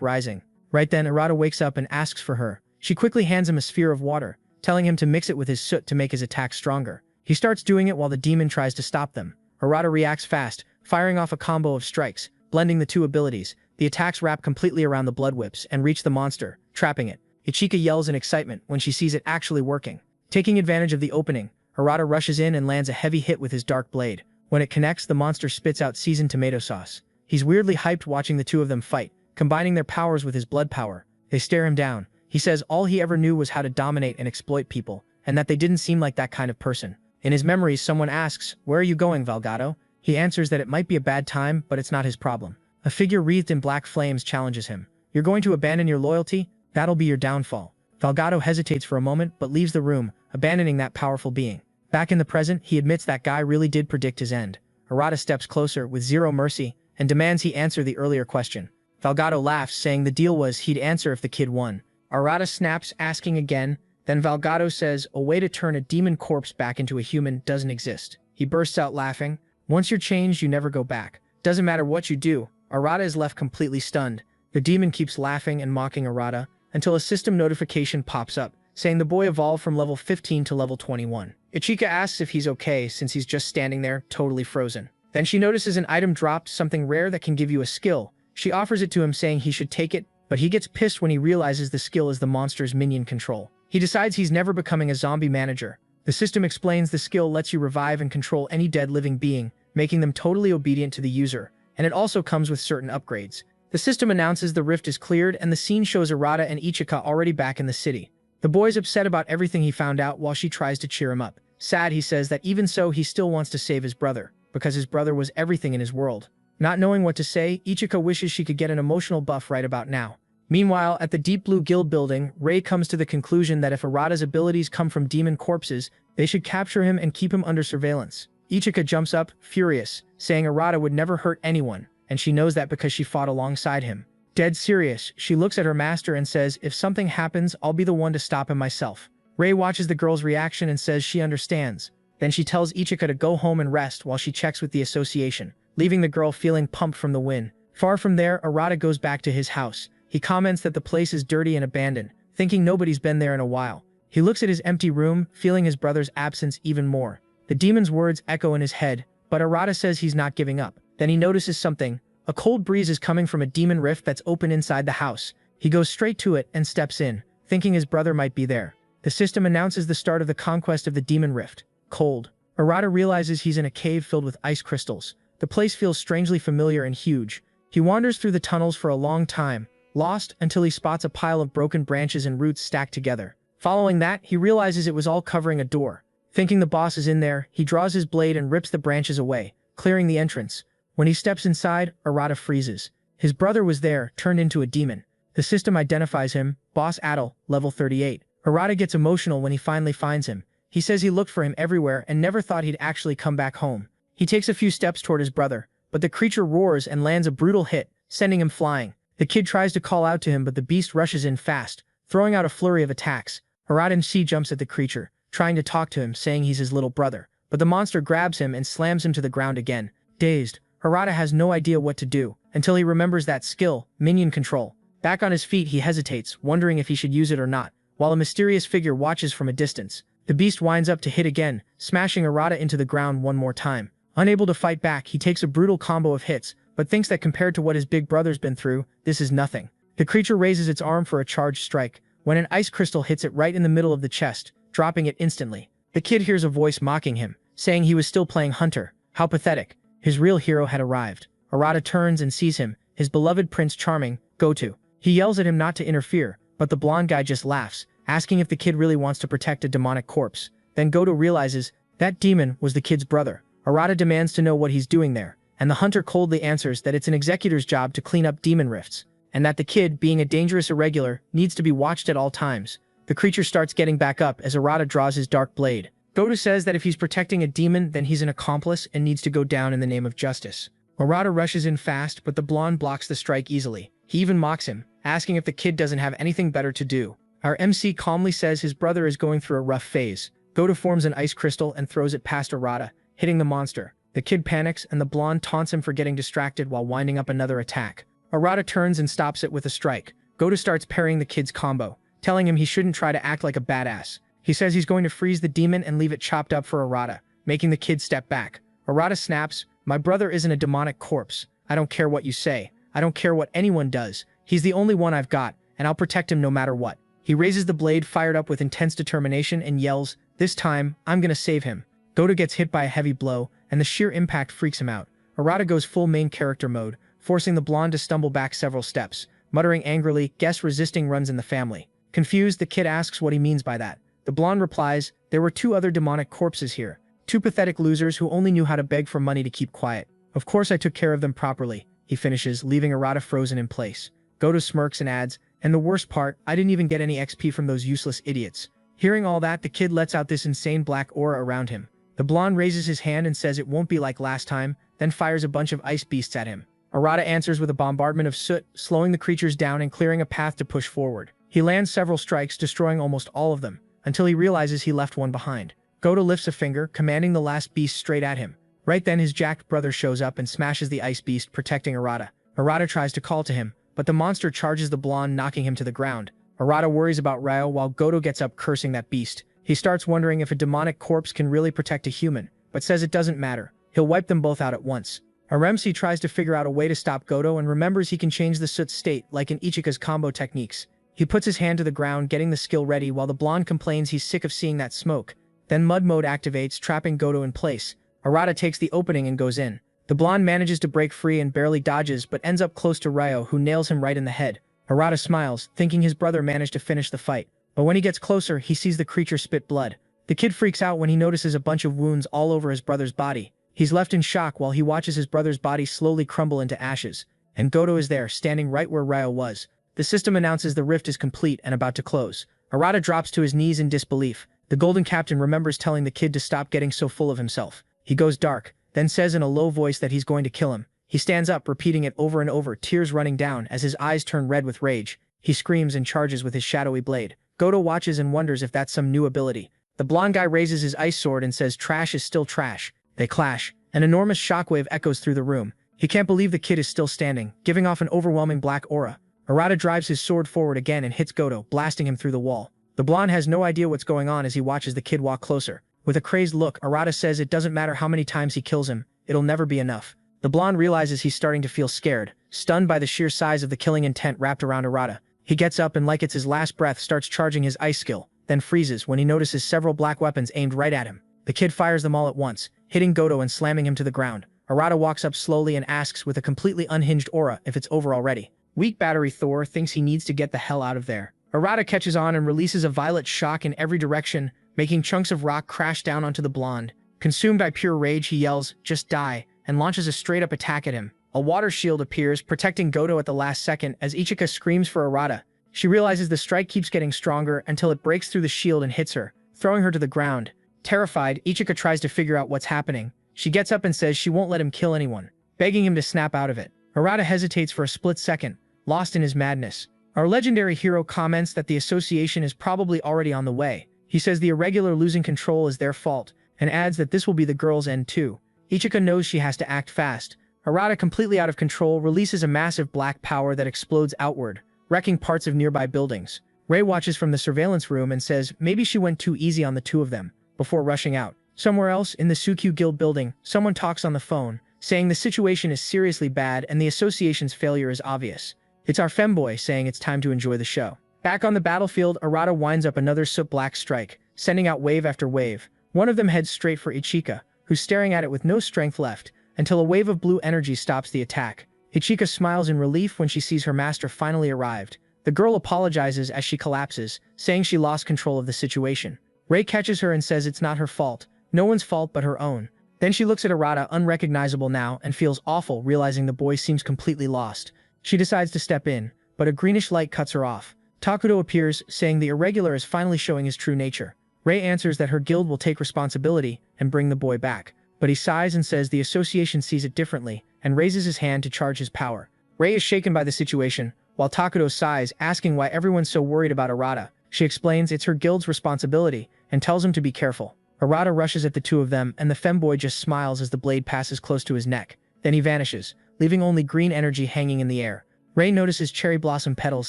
rising. Right then, Arata wakes up and asks for her. She quickly hands him a sphere of water, telling him to mix it with his soot to make his attack stronger. He starts doing it while the demon tries to stop them. Arata reacts fast, firing off a combo of strikes, blending the two abilities. The attacks wrap completely around the blood whips and reach the monster, trapping it. Ichika yells in excitement when she sees it actually working. Taking advantage of the opening, Arata rushes in and lands a heavy hit with his dark blade. When it connects, the monster spits out seasoned tomato sauce. He's weirdly hyped watching the two of them fight, combining their powers with his blood power. They stare him down. He says all he ever knew was how to dominate and exploit people, and that they didn't seem like that kind of person. In his memories, someone asks, "Where are you going, Valgado?" He answers that it might be a bad time, but it's not his problem. A figure wreathed in black flames challenges him. "You're going to abandon your loyalty? That'll be your downfall." Valgado hesitates for a moment, but leaves the room, abandoning that powerful being. Back in the present, he admits that guy really did predict his end. Arata steps closer with zero mercy and demands he answer the earlier question. Valgado laughs, saying the deal was he'd answer if the kid won. Arata snaps, asking again. Then Valgado says a way to turn a demon corpse back into a human doesn't exist. He bursts out laughing. "Once you're changed, you never go back. Doesn't matter what you do." Arata is left completely stunned. The demon keeps laughing and mocking Arata until a system notification pops up, saying the boy evolved from level 15 to level 21. Ichika asks if he's okay since he's just standing there, totally frozen. Then she notices an item dropped, something rare that can give you a skill. She offers it to him, saying he should take it, but he gets pissed when he realizes the skill is the monster's minion control. He decides he's never becoming a zombie manager. The system explains the skill lets you revive and control any dead living being, making them totally obedient to the user, and it also comes with certain upgrades. The system announces the rift is cleared, and the scene shows Arata and Ichika already back in the city. The boy's upset about everything he found out while she tries to cheer him up. Sad, he says that even so, he still wants to save his brother, because his brother was everything in his world. Not knowing what to say, Ichika wishes she could get an emotional buff right about now. Meanwhile, at the Deep Blue Guild building, Rei comes to the conclusion that if Arata's abilities come from demon corpses, they should capture him and keep him under surveillance. Ichika jumps up, furious, saying Arata would never hurt anyone, and she knows that because she fought alongside him. Dead serious, she looks at her master and says, "If something happens, I'll be the one to stop him myself." Rei watches the girl's reaction and says she understands. Then she tells Ichika to go home and rest while she checks with the association, leaving the girl feeling pumped from the win. Far from there, Arata goes back to his house. He comments that the place is dirty and abandoned, thinking nobody's been there in a while. He looks at his empty room, feeling his brother's absence even more. The demon's words echo in his head, but Arata says he's not giving up. Then he notices something. A cold breeze is coming from a demon rift that's open inside the house. He goes straight to it and steps in, thinking his brother might be there. The system announces the start of the conquest of the demon rift. Cold. Arata realizes he's in a cave filled with ice crystals. The place feels strangely familiar and huge. He wanders through the tunnels for a long time, lost until he spots a pile of broken branches and roots stacked together. Following that, he realizes it was all covering a door. Thinking the boss is in there, he draws his blade and rips the branches away, clearing the entrance. When he steps inside, Arata freezes. His brother was there, turned into a demon. The system identifies him, Boss Adel, level 38. Arata gets emotional when he finally finds him. He says he looked for him everywhere and never thought he'd actually come back home. He takes a few steps toward his brother, but the creature roars and lands a brutal hit, sending him flying. The kid tries to call out to him, but the beast rushes in fast, throwing out a flurry of attacks. Arata MC jumps at the creature, trying to talk to him, saying he's his little brother, but the monster grabs him and slams him to the ground again. Dazed, Arata has no idea what to do, until he remembers that skill, minion control. Back on his feet, he hesitates, wondering if he should use it or not, while a mysterious figure watches from a distance. The beast winds up to hit again, smashing Arata into the ground one more time. Unable to fight back, he takes a brutal combo of hits, but thinks that compared to what his big brother's been through, this is nothing. The creature raises its arm for a charged strike, when an ice crystal hits it right in the middle of the chest, dropping it instantly. The kid hears a voice mocking him, saying he was still playing Hunter. How pathetic. His real hero had arrived. Arata turns and sees him, his beloved Prince Charming, Goto. He yells at him not to interfere, but the blonde guy just laughs, asking if the kid really wants to protect a demonic corpse. Then Goto realizes that demon was the kid's brother. Arata demands to know what he's doing there, and the hunter coldly answers that it's an executor's job to clean up demon rifts, and that the kid, being a dangerous irregular, needs to be watched at all times. The creature starts getting back up as Arata draws his dark blade. Goto says that if he's protecting a demon, then he's an accomplice and needs to go down in the name of justice. Arata rushes in fast, but the blonde blocks the strike easily. He even mocks him, asking if the kid doesn't have anything better to do. Our MC calmly says his brother is going through a rough phase. Goto forms an ice crystal and throws it past Arata, hitting the monster. The kid panics and the blonde taunts him for getting distracted while winding up another attack. Arata turns and stops it with a strike. Goto starts parrying the kid's combo, telling him he shouldn't try to act like a badass. He says he's going to freeze the demon and leave it chopped up for Arata, making the kid step back. Arata snaps, "My brother isn't a demonic corpse. I don't care what you say. I don't care what anyone does. He's the only one I've got, and I'll protect him no matter what." He raises the blade fired up with intense determination and yells, "This time, I'm gonna save him." Goto gets hit by a heavy blow, and the sheer impact freaks him out. Arata goes full main character mode, forcing the blonde to stumble back several steps. Muttering angrily, "Guess resisting runs in the family." Confused, the kid asks what he means by that. The blonde replies, "There were 2 other demonic corpses here. 2 pathetic losers who only knew how to beg for money to keep quiet. Of course I took care of them properly," he finishes, leaving Arata frozen in place. Goto smirks and adds, "And the worst part, I didn't even get any XP from those useless idiots." Hearing all that, the kid lets out this insane black aura around him. The blonde raises his hand and says it won't be like last time, then fires a bunch of ice beasts at him. Arata answers with a bombardment of soot, slowing the creatures down and clearing a path to push forward. He lands several strikes, destroying almost all of them, until he realizes he left one behind. Goto lifts a finger, commanding the last beast straight at him. Right then his jacked brother shows up and smashes the ice beast, protecting Arata. Arata tries to call to him, but the monster charges the blonde, knocking him to the ground. Arata worries about Ryo while Goto gets up cursing that beast. He starts wondering if a demonic corpse can really protect a human, but says it doesn't matter. He'll wipe them both out at once. Aremsi tries to figure out a way to stop Goto and remembers he can change the soot state like in Ichika's combo techniques. He puts his hand to the ground, getting the skill ready while the blonde complains he's sick of seeing that smoke. Then mud mode activates, trapping Goto in place. Arata takes the opening and goes in. The blonde manages to break free and barely dodges, but ends up close to Ryo, who nails him right in the head. Arata smiles, thinking his brother managed to finish the fight. But when he gets closer, he sees the creature spit blood. The kid freaks out when he notices a bunch of wounds all over his brother's body. He's left in shock while he watches his brother's body slowly crumble into ashes. And Goto is there, standing right where Ryo was. The system announces the rift is complete and about to close. Arata drops to his knees in disbelief. The Golden Captain remembers telling the kid to stop getting so full of himself. He goes dark, then says in a low voice that he's going to kill him. He stands up, repeating it over and over, tears running down as his eyes turn red with rage. He screams and charges with his shadowy blade. Goto watches and wonders if that's some new ability. The blonde guy raises his ice sword and says trash is still trash. They clash. An enormous shockwave echoes through the room. He can't believe the kid is still standing, giving off an overwhelming black aura. Arata drives his sword forward again and hits Goto, blasting him through the wall. The blonde has no idea what's going on as he watches the kid walk closer. With a crazed look, Arata says it doesn't matter how many times he kills him, it'll never be enough. The blonde realizes he's starting to feel scared, stunned by the sheer size of the killing intent wrapped around Arata. He gets up and like it's his last breath starts charging his ice skill, then freezes when he notices several black weapons aimed right at him. The kid fires them all at once, hitting Goto and slamming him to the ground. Arata walks up slowly and asks with a completely unhinged aura if it's over already. Weak battery Thor thinks he needs to get the hell out of there. Arata catches on and releases a violet shock in every direction, making chunks of rock crash down onto the blonde. Consumed by pure rage, he yells, "Just die," and launches a straight-up attack at him. A water shield appears, protecting Goto at the last second as Ichika screams for Arata. She realizes the strike keeps getting stronger until it breaks through the shield and hits her, throwing her to the ground. Terrified, Ichika tries to figure out what's happening. She gets up and says she won't let him kill anyone, begging him to snap out of it. Arata hesitates for a split second, lost in his madness. Our legendary hero comments that the association is probably already on the way. He says the irregular losing control is their fault, and adds that this will be the girl's end too. Ichika knows she has to act fast. Arata, completely out of control, releases a massive black power that explodes outward, wrecking parts of nearby buildings. Rei watches from the surveillance room and says maybe she went too easy on the two of them, before rushing out. Somewhere else, in the Sukyu Guild building, someone talks on the phone, saying the situation is seriously bad and the association's failure is obvious. It's our femboy saying it's time to enjoy the show. Back on the battlefield, Arata winds up another soot-black strike, sending out wave after wave. One of them heads straight for Ichika, who's staring at it with no strength left, until a wave of blue energy stops the attack. Ichika smiles in relief when she sees her master finally arrived. The girl apologizes as she collapses, saying she lost control of the situation. Rei catches her and says it's not her fault, no one's fault but her own. Then she looks at Arata, unrecognizable now, and feels awful, realizing the boy seems completely lost. She decides to step in, but a greenish light cuts her off. Takuto appears, saying the irregular is finally showing his true nature. Rei answers that her guild will take responsibility and bring the boy back, but he sighs and says the association sees it differently, and raises his hand to charge his power. Rei is shaken by the situation, while Takuto sighs, asking why everyone's so worried about Arata. She explains it's her guild's responsibility and tells him to be careful. Arata rushes at the two of them and the femboy just smiles as the blade passes close to his neck. Then he vanishes, leaving only green energy hanging in the air. Rei notices cherry blossom petals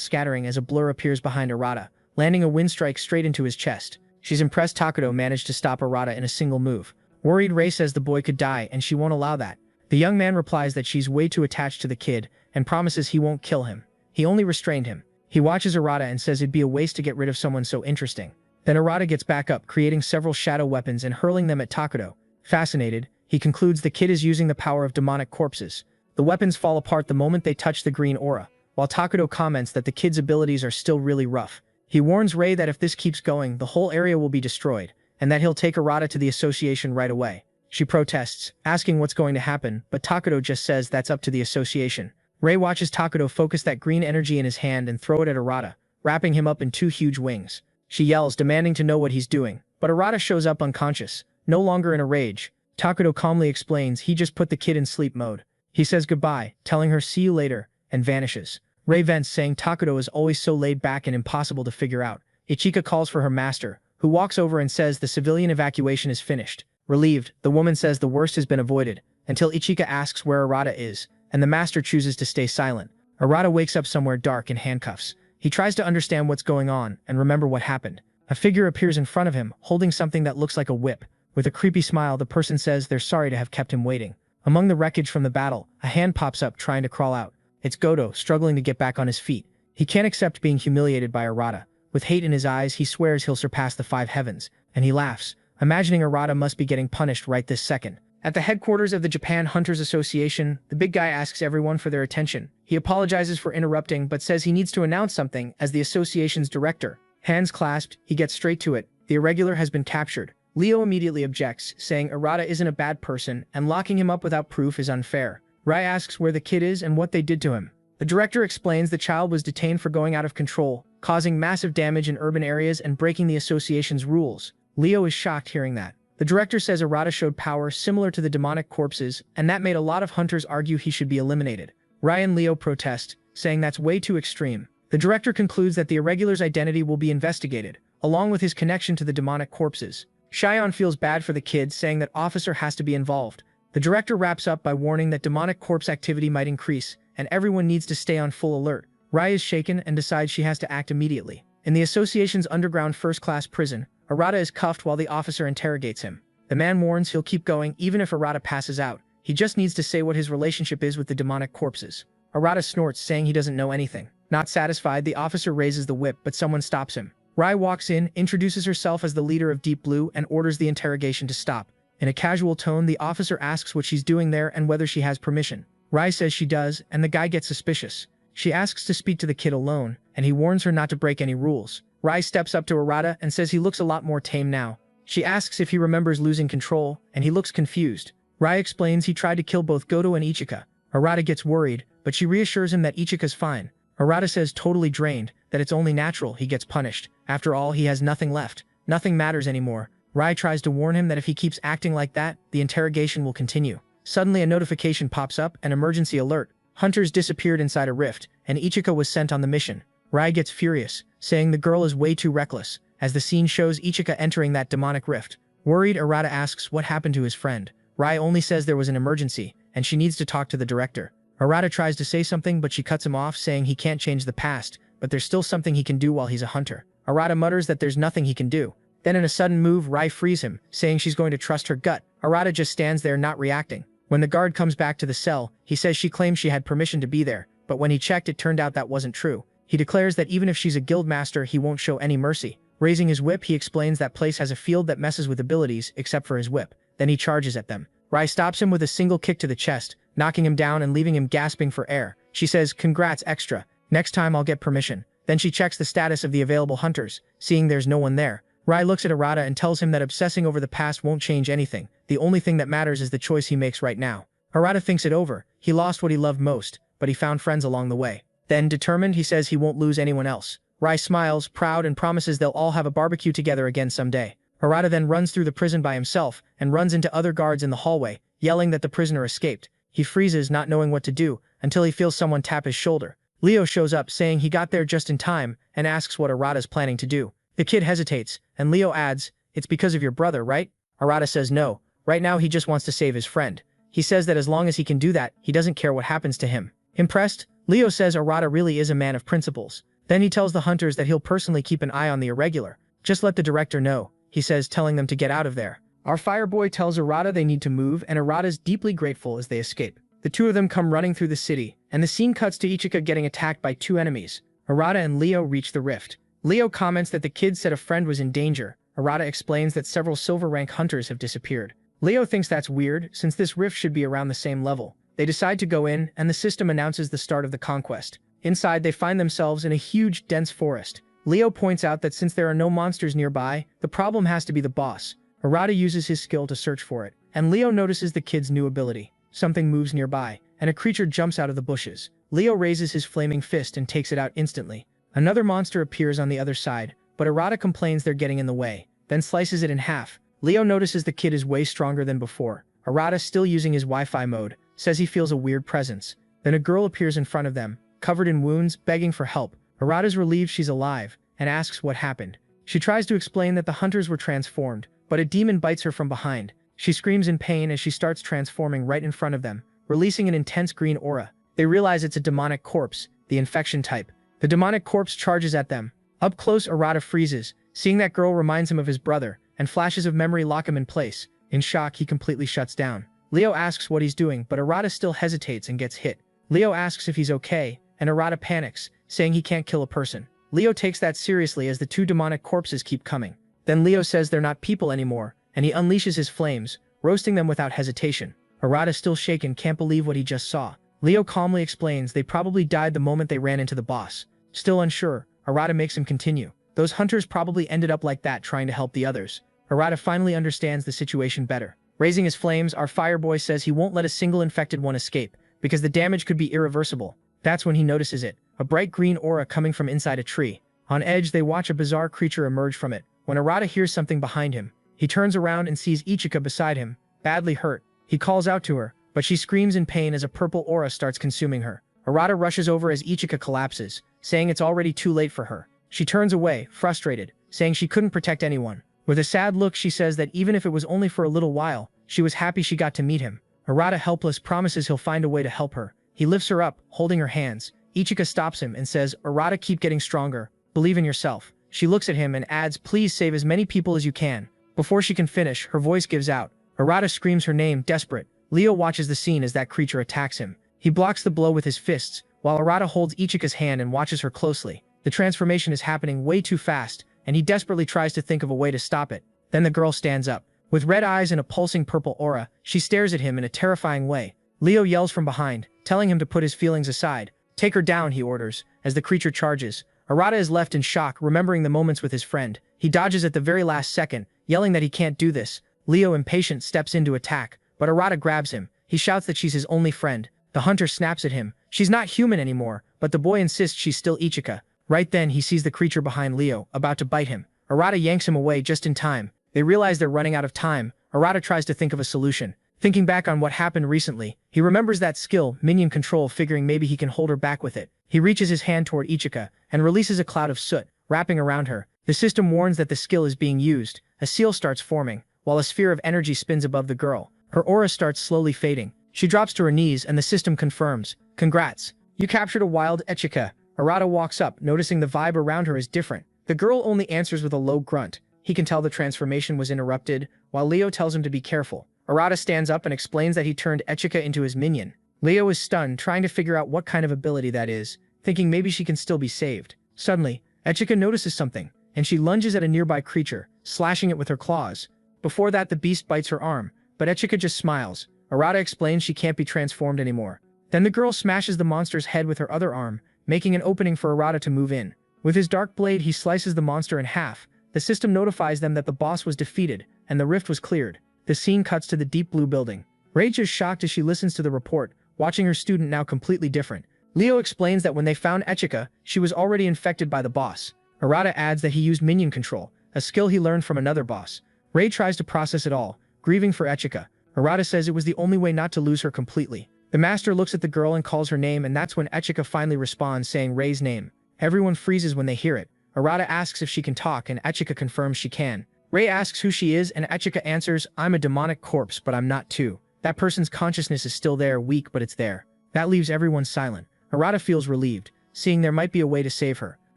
scattering as a blur appears behind Arata, landing a wind strike straight into his chest. She's impressed Takuto managed to stop Arata in a single move. Worried, Rei says the boy could die and she won't allow that. The young man replies that she's way too attached to the kid and promises he won't kill him. He only restrained him. He watches Arata and says it'd be a waste to get rid of someone so interesting. Then Arata gets back up, creating several shadow weapons and hurling them at Takuto. Fascinated, he concludes the kid is using the power of demonic corpses. The weapons fall apart the moment they touch the green aura, while Takuto comments that the kid's abilities are still really rough. He warns Rei that if this keeps going, the whole area will be destroyed, and that he'll take Arata to the association right away. She protests, asking what's going to happen, but Takuto just says that's up to the association. Rei watches Takuto focus that green energy in his hand and throw it at Arata, wrapping him up in two huge wings. She yells, demanding to know what he's doing, but Arata shows up unconscious, no longer in a rage. Takuto calmly explains he just put the kid in sleep mode. He says goodbye, telling her see you later, and vanishes. Rei vents, saying Takuto is always so laid back and impossible to figure out. Ichika calls for her master, who walks over and says the civilian evacuation is finished. Relieved, the woman says the worst has been avoided, until Ichika asks where Arata is, and the master chooses to stay silent. Arata wakes up somewhere dark in handcuffs. He tries to understand what's going on and remember what happened. A figure appears in front of him, holding something that looks like a whip. With a creepy smile, the person says they're sorry to have kept him waiting. Among the wreckage from the battle, a hand pops up trying to crawl out. It's Goto, struggling to get back on his feet. He can't accept being humiliated by Arata. With hate in his eyes, he swears he'll surpass the 5 heavens, and he laughs, imagining Arata must be getting punished right this second. At the headquarters of the Japan Hunters Association, the big guy asks everyone for their attention. He apologizes for interrupting, but says he needs to announce something as the association's director. Hands clasped, he gets straight to it. The irregular has been captured. Leo immediately objects, saying Arata isn't a bad person, and locking him up without proof is unfair. Rai asks where the kid is and what they did to him. The director explains the child was detained for going out of control, causing massive damage in urban areas and breaking the association's rules. Leo is shocked hearing that. The director says Arata showed power similar to the demonic corpses, and that made a lot of hunters argue he should be eliminated. Rai and Leo protest, saying that's way too extreme. The director concludes that the irregular's identity will be investigated, along with his connection to the demonic corpses. Shion feels bad for the kid, saying that officer has to be involved. The director wraps up by warning that demonic corpse activity might increase, and everyone needs to stay on full alert. Rai is shaken and decides she has to act immediately. In the association's underground first-class prison, Arata is cuffed while the officer interrogates him. The man warns he'll keep going even if Arata passes out. He just needs to say what his relationship is with the demonic corpses. Arata snorts, saying he doesn't know anything. Not satisfied, the officer raises the whip, but someone stops him. Rai walks in, introduces herself as the leader of Deep Blue, and orders the interrogation to stop. In a casual tone, the officer asks what she's doing there and whether she has permission. Rai says she does, and the guy gets suspicious. She asks to speak to the kid alone, and he warns her not to break any rules. Rai steps up to Arata and says he looks a lot more tame now. She asks if he remembers losing control, and he looks confused. Rai explains he tried to kill both Goto and Ichika. Arata gets worried, but she reassures him that Ichika's fine. Arata says totally drained, that it's only natural he gets punished. After all, he has nothing left. Nothing matters anymore. Rai tries to warn him that if he keeps acting like that, the interrogation will continue. Suddenly a notification pops up, an emergency alert. Hunters disappeared inside a rift, and Ichika was sent on the mission. Rai gets furious, saying the girl is way too reckless, as the scene shows Ichika entering that demonic rift. Worried, Arata asks what happened to his friend. Rai only says there was an emergency, and she needs to talk to the director. Arata tries to say something, but she cuts him off, saying he can't change the past, but there's still something he can do while he's a hunter. Arata mutters that there's nothing he can do. Then in a sudden move, Rai frees him, saying she's going to trust her gut. Arata just stands there not reacting. When the guard comes back to the cell, he says she claims she had permission to be there, but when he checked it turned out that wasn't true. He declares that even if she's a guild master, he won't show any mercy. Raising his whip, he explains that place has a field that messes with abilities, except for his whip. Then he charges at them. Rai stops him with a single kick to the chest, knocking him down and leaving him gasping for air. She says, "Congrats, extra. Next time I'll get permission." Then she checks the status of the available hunters, seeing there's no one there. Rai looks at Arata and tells him that obsessing over the past won't change anything. The only thing that matters is the choice he makes right now. Arata thinks it over. He lost what he loved most, but he found friends along the way. Then, determined, he says he won't lose anyone else. Rai smiles, proud, and promises they'll all have a barbecue together again someday. Arata then runs through the prison by himself and runs into other guards in the hallway, yelling that the prisoner escaped. He freezes, not knowing what to do, until he feels someone tap his shoulder. Leo shows up saying he got there just in time and asks what Arata's planning to do. The kid hesitates, and Leo adds, "It's because of your brother, right?" Arata says no. Right now he just wants to save his friend. He says that as long as he can do that, he doesn't care what happens to him. Impressed, Leo says Arata really is a man of principles. Then he tells the hunters that he'll personally keep an eye on the irregular. "Just let the director know," he says, telling them to get out of there. Our fireboy tells Arata they need to move, and Arata's deeply grateful as they escape. The two of them come running through the city, and the scene cuts to Ichika getting attacked by two enemies. Arata and Leo reach the rift. Leo comments that the kid said a friend was in danger. Arata explains that several silver rank hunters have disappeared. Leo thinks that's weird, since this rift should be around the same level. They decide to go in, and the system announces the start of the conquest. Inside, they find themselves in a huge, dense forest. Leo points out that since there are no monsters nearby, the problem has to be the boss. Arata uses his skill to search for it, and Leo notices the kid's new ability. Something moves nearby, and a creature jumps out of the bushes. Leo raises his flaming fist and takes it out instantly. Another monster appears on the other side, but Arata complains they're getting in the way, then slices it in half. Leo notices the kid is way stronger than before. Arata, still using his Wi-Fi mode, says he feels a weird presence. Then a girl appears in front of them, covered in wounds, begging for help. Arata's relieved she's alive, and asks what happened. She tries to explain that the hunters were transformed, but a demon bites her from behind. She screams in pain as she starts transforming right in front of them, releasing an intense green aura. They realize it's a demonic corpse, the infection type. The demonic corpse charges at them. Up close, Arata freezes. Seeing that girl reminds him of his brother, and flashes of memory lock him in place. In shock, he completely shuts down. Leo asks what he's doing, but Arata still hesitates and gets hit. Leo asks if he's okay, and Arata panics, saying he can't kill a person. Leo takes that seriously as the two demonic corpses keep coming. Then Leo says they're not people anymore, and he unleashes his flames, roasting them without hesitation. Arata, still shaken, can't believe what he just saw. Leo calmly explains they probably died the moment they ran into the boss. Still unsure, Arata makes him continue. Those hunters probably ended up like that, trying to help the others. Arata finally understands the situation better. Raising his flames, our fireboy says he won't let a single infected one escape, because the damage could be irreversible. That's when he notices it, a bright green aura coming from inside a tree. On edge, they watch a bizarre creature emerge from it. When Arata hears something behind him, he turns around and sees Ichika beside him, badly hurt. He calls out to her, but she screams in pain as a purple aura starts consuming her. Arata rushes over as Ichika collapses, saying it's already too late for her. She turns away, frustrated, saying she couldn't protect anyone. With a sad look, she says that even if it was only for a little while, she was happy she got to meet him. Arata, helpless, promises he'll find a way to help her. He lifts her up, holding her hands. Ichika stops him and says, "Arata, keep getting stronger. Believe in yourself." She looks at him and adds, "Please save as many people as you can." Before she can finish, her voice gives out. Arata screams her name, desperate. Leo watches the scene as that creature attacks him. He blocks the blow with his fists, while Arata holds Ichika's hand and watches her closely. The transformation is happening way too fast, and he desperately tries to think of a way to stop it. Then the girl stands up. With red eyes and a pulsing purple aura, she stares at him in a terrifying way. Leo yells from behind, telling him to put his feelings aside. "Take her down," he orders, as the creature charges. Arata is left in shock, remembering the moments with his friend. He dodges at the very last second, yelling that he can't do this. Leo, impatient, steps in to attack, but Arata grabs him. He shouts that she's his only friend. The hunter snaps at him. She's not human anymore, but the boy insists she's still Ichika. Right then, he sees the creature behind Leo, about to bite him. Arata yanks him away just in time. They realize they're running out of time. Arata tries to think of a solution. Thinking back on what happened recently, he remembers that skill, minion control, figuring maybe he can hold her back with it. He reaches his hand toward Ichika, and releases a cloud of soot, wrapping around her. The system warns that the skill is being used. A seal starts forming, while a sphere of energy spins above the girl. Her aura starts slowly fading. She drops to her knees, and the system confirms. "Congrats. You captured a wild Ichika." Arata walks up, noticing the vibe around her is different. The girl only answers with a low grunt. He can tell the transformation was interrupted, while Leo tells him to be careful. Arata stands up and explains that he turned Ichika into his minion. Leo is stunned, trying to figure out what kind of ability that is, thinking maybe she can still be saved. Suddenly, Ichika notices something, and she lunges at a nearby creature, slashing it with her claws. Before that, the beast bites her arm, but Ichika just smiles. Arata explains she can't be transformed anymore. Then the girl smashes the monster's head with her other arm, making an opening for Arata to move in. With his dark blade, he slices the monster in half. The system notifies them that the boss was defeated, and the rift was cleared. The scene cuts to the deep blue building. Rage is shocked as she listens to the report, watching her student now completely different. Leo explains that when they found Ichika, she was already infected by the boss. Arata adds that he used minion control, a skill he learned from another boss. Ray tries to process it all, grieving for Ichika. Arata says it was the only way not to lose her completely. The master looks at the girl and calls her name, and that's when Echika finally responds, saying Rei's name. Everyone freezes when they hear it. Arata asks if she can talk, and Echika confirms she can. Rei asks who she is, and Echika answers, I'm a demonic corpse, but I'm not too. That person's consciousness is still there, weak, but it's there. That leaves everyone silent. Arata feels relieved, seeing there might be a way to save her.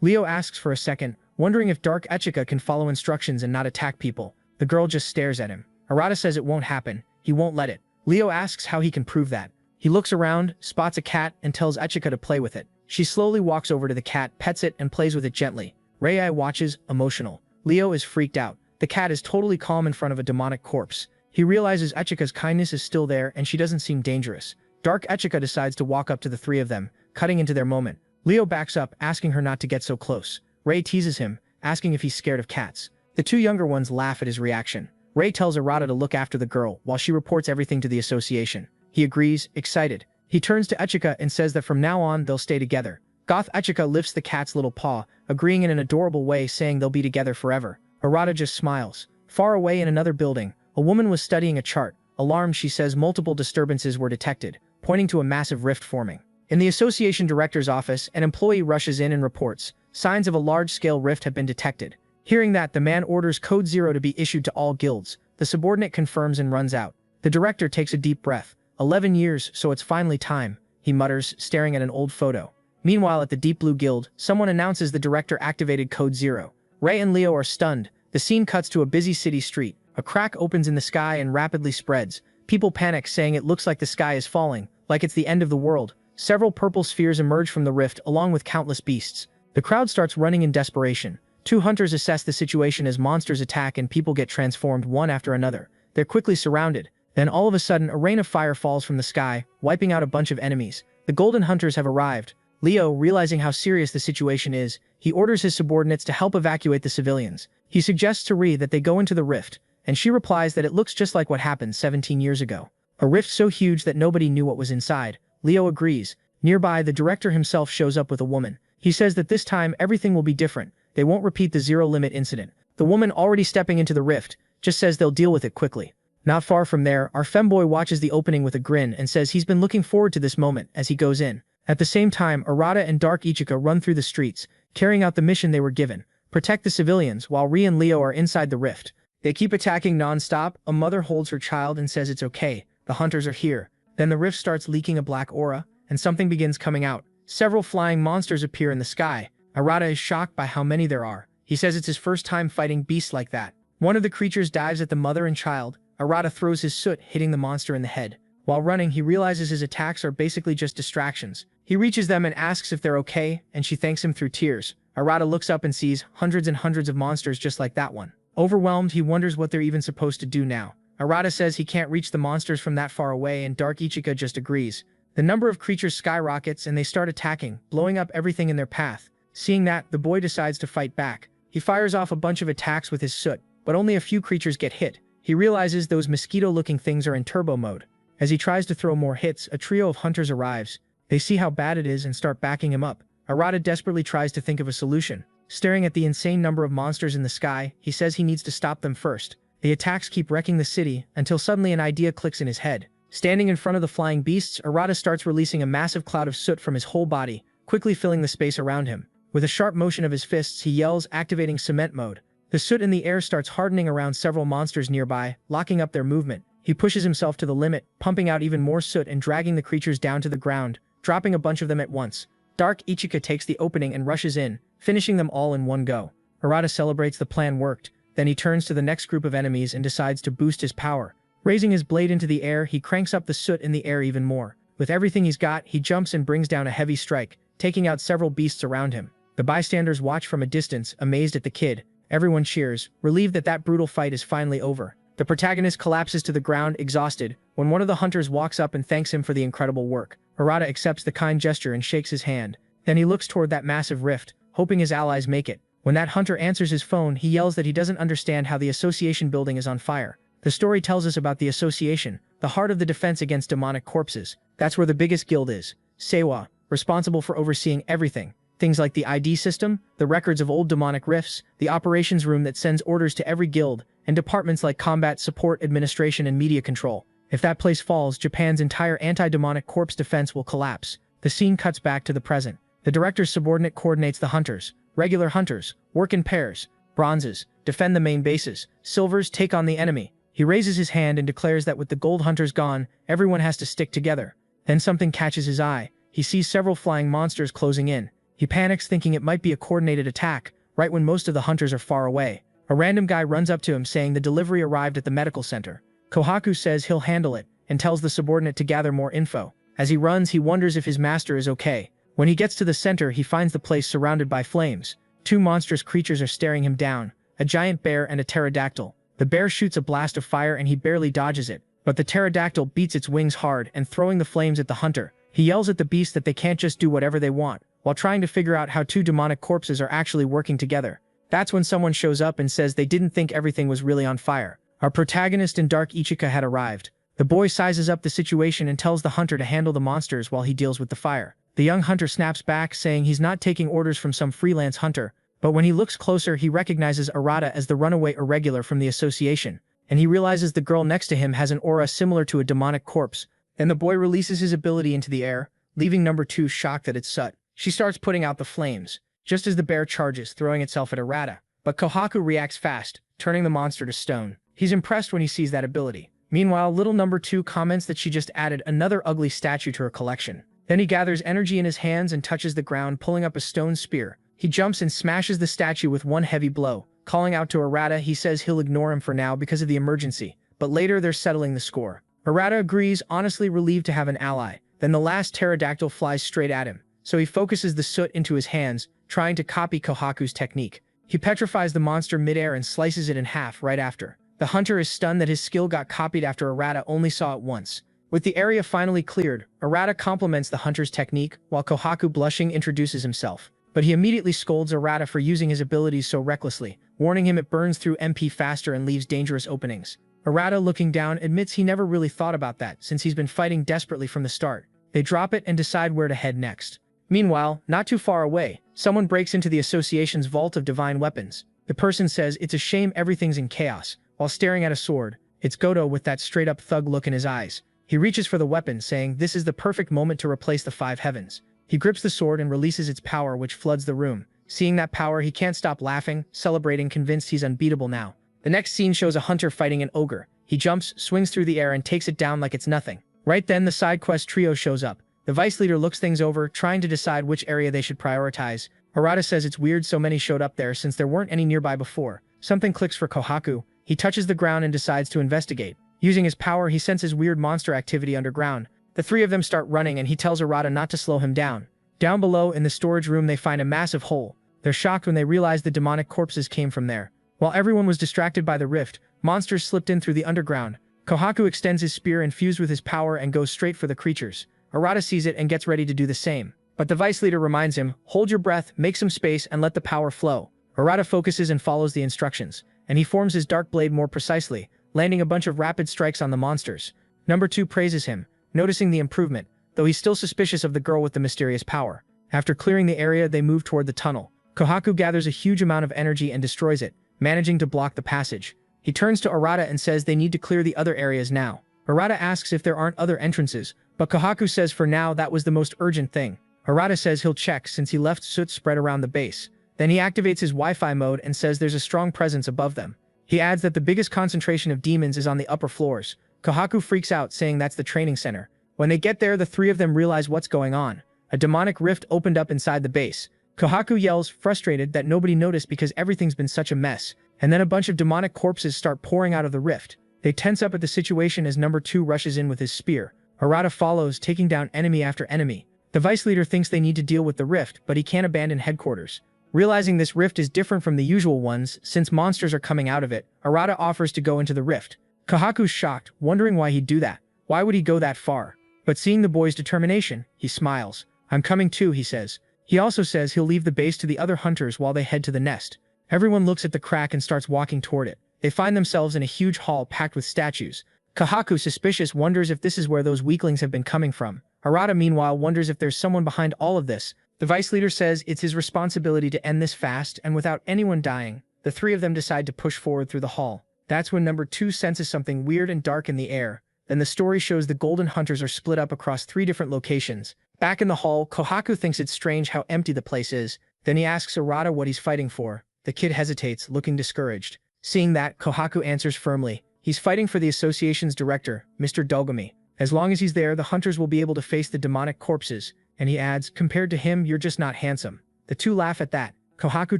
Leo asks for a second, wondering if Dark Echika can follow instructions and not attack people. The girl just stares at him. Arata says it won't happen. He won't let it. Leo asks how he can prove that. He looks around, spots a cat, and tells Echika to play with it. She slowly walks over to the cat, pets it, and plays with it gently. Rei watches, emotional. Leo is freaked out. The cat is totally calm in front of a demonic corpse. He realizes Echika's kindness is still there, and she doesn't seem dangerous. Dark Echika decides to walk up to the three of them, cutting into their moment. Leo backs up, asking her not to get so close. Rei teases him, asking if he's scared of cats. The two younger ones laugh at his reaction. Rei tells Arata to look after the girl, while she reports everything to the association. He agrees, excited. He turns to Echika and says that from now on, they'll stay together. Goth Echika lifts the cat's little paw, agreeing in an adorable way, saying they'll be together forever. Arata just smiles. Far away in another building, a woman was studying a chart. Alarmed, she says multiple disturbances were detected, pointing to a massive rift forming. In the association director's office, an employee rushes in and reports, signs of a large-scale rift have been detected. Hearing that, the man orders Code 0 to be issued to all guilds. The subordinate confirms and runs out. The director takes a deep breath. 11 years, so it's finally time, he mutters, staring at an old photo. Meanwhile, at the Deep Blue Guild, someone announces the director activated Code 0. Rei and Leo are stunned. The scene cuts to a busy city street. A crack opens in the sky and rapidly spreads. People panic, saying it looks like the sky is falling, like it's the end of the world. Several purple spheres emerge from the rift, along with countless beasts. The crowd starts running in desperation. Two hunters assess the situation as monsters attack and people get transformed one after another. They're quickly surrounded. Then all of a sudden, a rain of fire falls from the sky, wiping out a bunch of enemies. The Golden Hunters have arrived. Leo, realizing how serious the situation is, he orders his subordinates to help evacuate the civilians. He suggests to Rei that they go into the rift, and she replies that it looks just like what happened 17 years ago. A rift so huge that nobody knew what was inside. Leo agrees. Nearby, the director himself shows up with a woman. He says that this time everything will be different. They won't repeat the zero-limit incident. The woman, already stepping into the rift, just says they'll deal with it quickly. Not far from there, our femboy watches the opening with a grin and says he's been looking forward to this moment as he goes in. At the same time, Arata and Dark Ichika run through the streets, carrying out the mission they were given. Protect the civilians, while Rei and Leo are inside the rift. They keep attacking non-stop. A mother holds her child and says it's okay. The hunters are here. Then the rift starts leaking a black aura, and something begins coming out. Several flying monsters appear in the sky. Arata is shocked by how many there are. He says it's his first time fighting beasts like that. One of the creatures dives at the mother and child. Arata throws his soot, hitting the monster in the head. While running, he realizes his attacks are basically just distractions. He reaches them and asks if they're okay, and she thanks him through tears. Arata looks up and sees hundreds and hundreds of monsters just like that one. Overwhelmed, he wonders what they're even supposed to do now. Arata says he can't reach the monsters from that far away, and Dark Ichika just agrees. The number of creatures skyrockets and they start attacking, blowing up everything in their path. Seeing that, the boy decides to fight back. He fires off a bunch of attacks with his soot, but only a few creatures get hit. He realizes those mosquito-looking things are in turbo mode. As he tries to throw more hits, a trio of hunters arrives. They see how bad it is and start backing him up. Arata desperately tries to think of a solution. Staring at the insane number of monsters in the sky, he says he needs to stop them first. The attacks keep wrecking the city, until suddenly an idea clicks in his head. Standing in front of the flying beasts, Arata starts releasing a massive cloud of soot from his whole body, quickly filling the space around him. With a sharp motion of his fists, he yells, activating cement mode. The soot in the air starts hardening around several monsters nearby, locking up their movement. He pushes himself to the limit, pumping out even more soot and dragging the creatures down to the ground, dropping a bunch of them at once. Dark Ichika takes the opening and rushes in, finishing them all in one go. Arata celebrates the plan worked, then he turns to the next group of enemies and decides to boost his power. Raising his blade into the air, he cranks up the soot in the air even more. With everything he's got, he jumps and brings down a heavy strike, taking out several beasts around him. The bystanders watch from a distance, amazed at the kid. Everyone cheers, relieved that that brutal fight is finally over. The protagonist collapses to the ground, exhausted, when one of the hunters walks up and thanks him for the incredible work. Arata accepts the kind gesture and shakes his hand. Then he looks toward that massive rift, hoping his allies make it. When that hunter answers his phone, he yells that he doesn't understand how the association building is on fire. The story tells us about the association, the heart of the defense against demonic corpses. That's where the biggest guild is. Seiwa, responsible for overseeing everything. Things like the ID system, the records of old demonic rifts, the operations room that sends orders to every guild, and departments like combat, support, administration, and media control. If that place falls, Japan's entire anti-demonic corpse defense will collapse. The scene cuts back to the present. The director's subordinate coordinates the hunters. Regular hunters work in pairs. Bronzes defend the main bases. Silvers take on the enemy. He raises his hand and declares that with the gold hunters gone, everyone has to stick together. Then something catches his eye. He sees several flying monsters closing in. He panics, thinking it might be a coordinated attack, right when most of the hunters are far away. A random guy runs up to him saying the delivery arrived at the medical center. Kohaku says he'll handle it, and tells the subordinate to gather more info. As he runs, he wonders if his master is okay. When he gets to the center, he finds the place surrounded by flames. Two monstrous creatures are staring him down, a giant bear and a pterodactyl. The bear shoots a blast of fire and he barely dodges it, but the pterodactyl beats its wings hard and throwing the flames at the hunter. He yells at the beast that they can't just do whatever they want, while trying to figure out how two demonic corpses are actually working together. That's when someone shows up and says they didn't think everything was really on fire. Our protagonist in Dark Ichika had arrived. The boy sizes up the situation and tells the hunter to handle the monsters while he deals with the fire. The young hunter snaps back, saying he's not taking orders from some freelance hunter, but when he looks closer, he recognizes Arata as the runaway irregular from the association, and he realizes the girl next to him has an aura similar to a demonic corpse. Then the boy releases his ability into the air, leaving number 2 shocked that it's Sut. She starts putting out the flames, just as the bear charges, throwing itself at Arata. But Kohaku reacts fast, turning the monster to stone. He's impressed when he sees that ability. Meanwhile, little number 2 comments that she just added another ugly statue to her collection. Then he gathers energy in his hands and touches the ground, pulling up a stone spear. He jumps and smashes the statue with one heavy blow. Calling out to Arata, he says he'll ignore him for now because of the emergency, but later they're settling the score. Arata agrees, honestly relieved to have an ally. Then the last pterodactyl flies straight at him, so he focuses the soot into his hands, trying to copy Kohaku's technique. He petrifies the monster midair and slices it in half right after. The hunter is stunned that his skill got copied after Arata only saw it once. With the area finally cleared, Arata compliments the hunter's technique, while Kohaku, blushing, introduces himself. But he immediately scolds Arata for using his abilities so recklessly, warning him it burns through MP faster and leaves dangerous openings. Arata, looking down, admits he never really thought about that since he's been fighting desperately from the start. They drop it and decide where to head next. Meanwhile, not too far away, someone breaks into the association's vault of divine weapons. The person says it's a shame everything's in chaos, while staring at a sword. It's Goto with that straight-up thug look in his eyes. He reaches for the weapon, saying this is the perfect moment to replace the 5 heavens. He grips the sword and releases its power, which floods the room. Seeing that power, he can't stop laughing, celebrating, convinced he's unbeatable now. The next scene shows a hunter fighting an ogre. He jumps, swings through the air, and takes it down like it's nothing. Right then, the side quest trio shows up. The vice leader looks things over, trying to decide which area they should prioritize. Arata says it's weird so many showed up there since there weren't any nearby before. Something clicks for Kohaku. He touches the ground and decides to investigate. Using his power, he senses weird monster activity underground. The 3 of them start running and he tells Arata not to slow him down. Down below, in the storage room, they find a massive hole. They're shocked when they realize the demonic corpses came from there. While everyone was distracted by the rift, monsters slipped in through the underground. Kohaku extends his spear infused with his power and goes straight for the creatures. Arata sees it and gets ready to do the same. But the vice leader reminds him, hold your breath, make some space, and let the power flow. Arata focuses and follows the instructions, and he forms his dark blade more precisely, landing a bunch of rapid strikes on the monsters. Number 2 praises him, noticing the improvement, though he's still suspicious of the girl with the mysterious power. After clearing the area, they move toward the tunnel. Kohaku gathers a huge amount of energy and destroys it, managing to block the passage. He turns to Arata and says they need to clear the other areas now. Arata asks if there aren't other entrances, but Kohaku says for now that was the most urgent thing. Arata says he'll check since he left soot spread around the base. Then he activates his Wi-Fi mode and says there's a strong presence above them. He adds that the biggest concentration of demons is on the upper floors. Kohaku freaks out, saying that's the training center. When they get there, the 3 of them realize what's going on. A demonic rift opened up inside the base. Kohaku yells, frustrated, that nobody noticed because everything's been such a mess. And then a bunch of demonic corpses start pouring out of the rift. They tense up at the situation as number 2 rushes in with his spear. Arata follows, taking down enemy after enemy. The vice leader thinks they need to deal with the rift, but he can't abandon headquarters. Realizing this rift is different from the usual ones, since monsters are coming out of it, Arata offers to go into the rift. Kohaku's shocked, wondering why he'd do that. Why would he go that far? But seeing the boy's determination, he smiles. I'm coming too, he says. He also says he'll leave the base to the other hunters while they head to the nest. Everyone looks at the crack and starts walking toward it. They find themselves in a huge hall packed with statues. Kohaku, suspicious, wonders if this is where those weaklings have been coming from. Arata, meanwhile, wonders if there's someone behind all of this. The vice leader says it's his responsibility to end this fast and without anyone dying. The 3 of them decide to push forward through the hall. That's when number 2 senses something weird and dark in the air. Then the story shows the Golden Hunters are split up across 3 different locations. Back in the hall, Kohaku thinks it's strange how empty the place is. Then he asks Arata what he's fighting for. The kid hesitates, looking discouraged. Seeing that, Kohaku answers firmly. He's fighting for the association's director, Mr. Dogami. As long as he's there, the hunters will be able to face the demonic corpses. And he adds, compared to him, you're just not handsome. The two laugh at that. Kohaku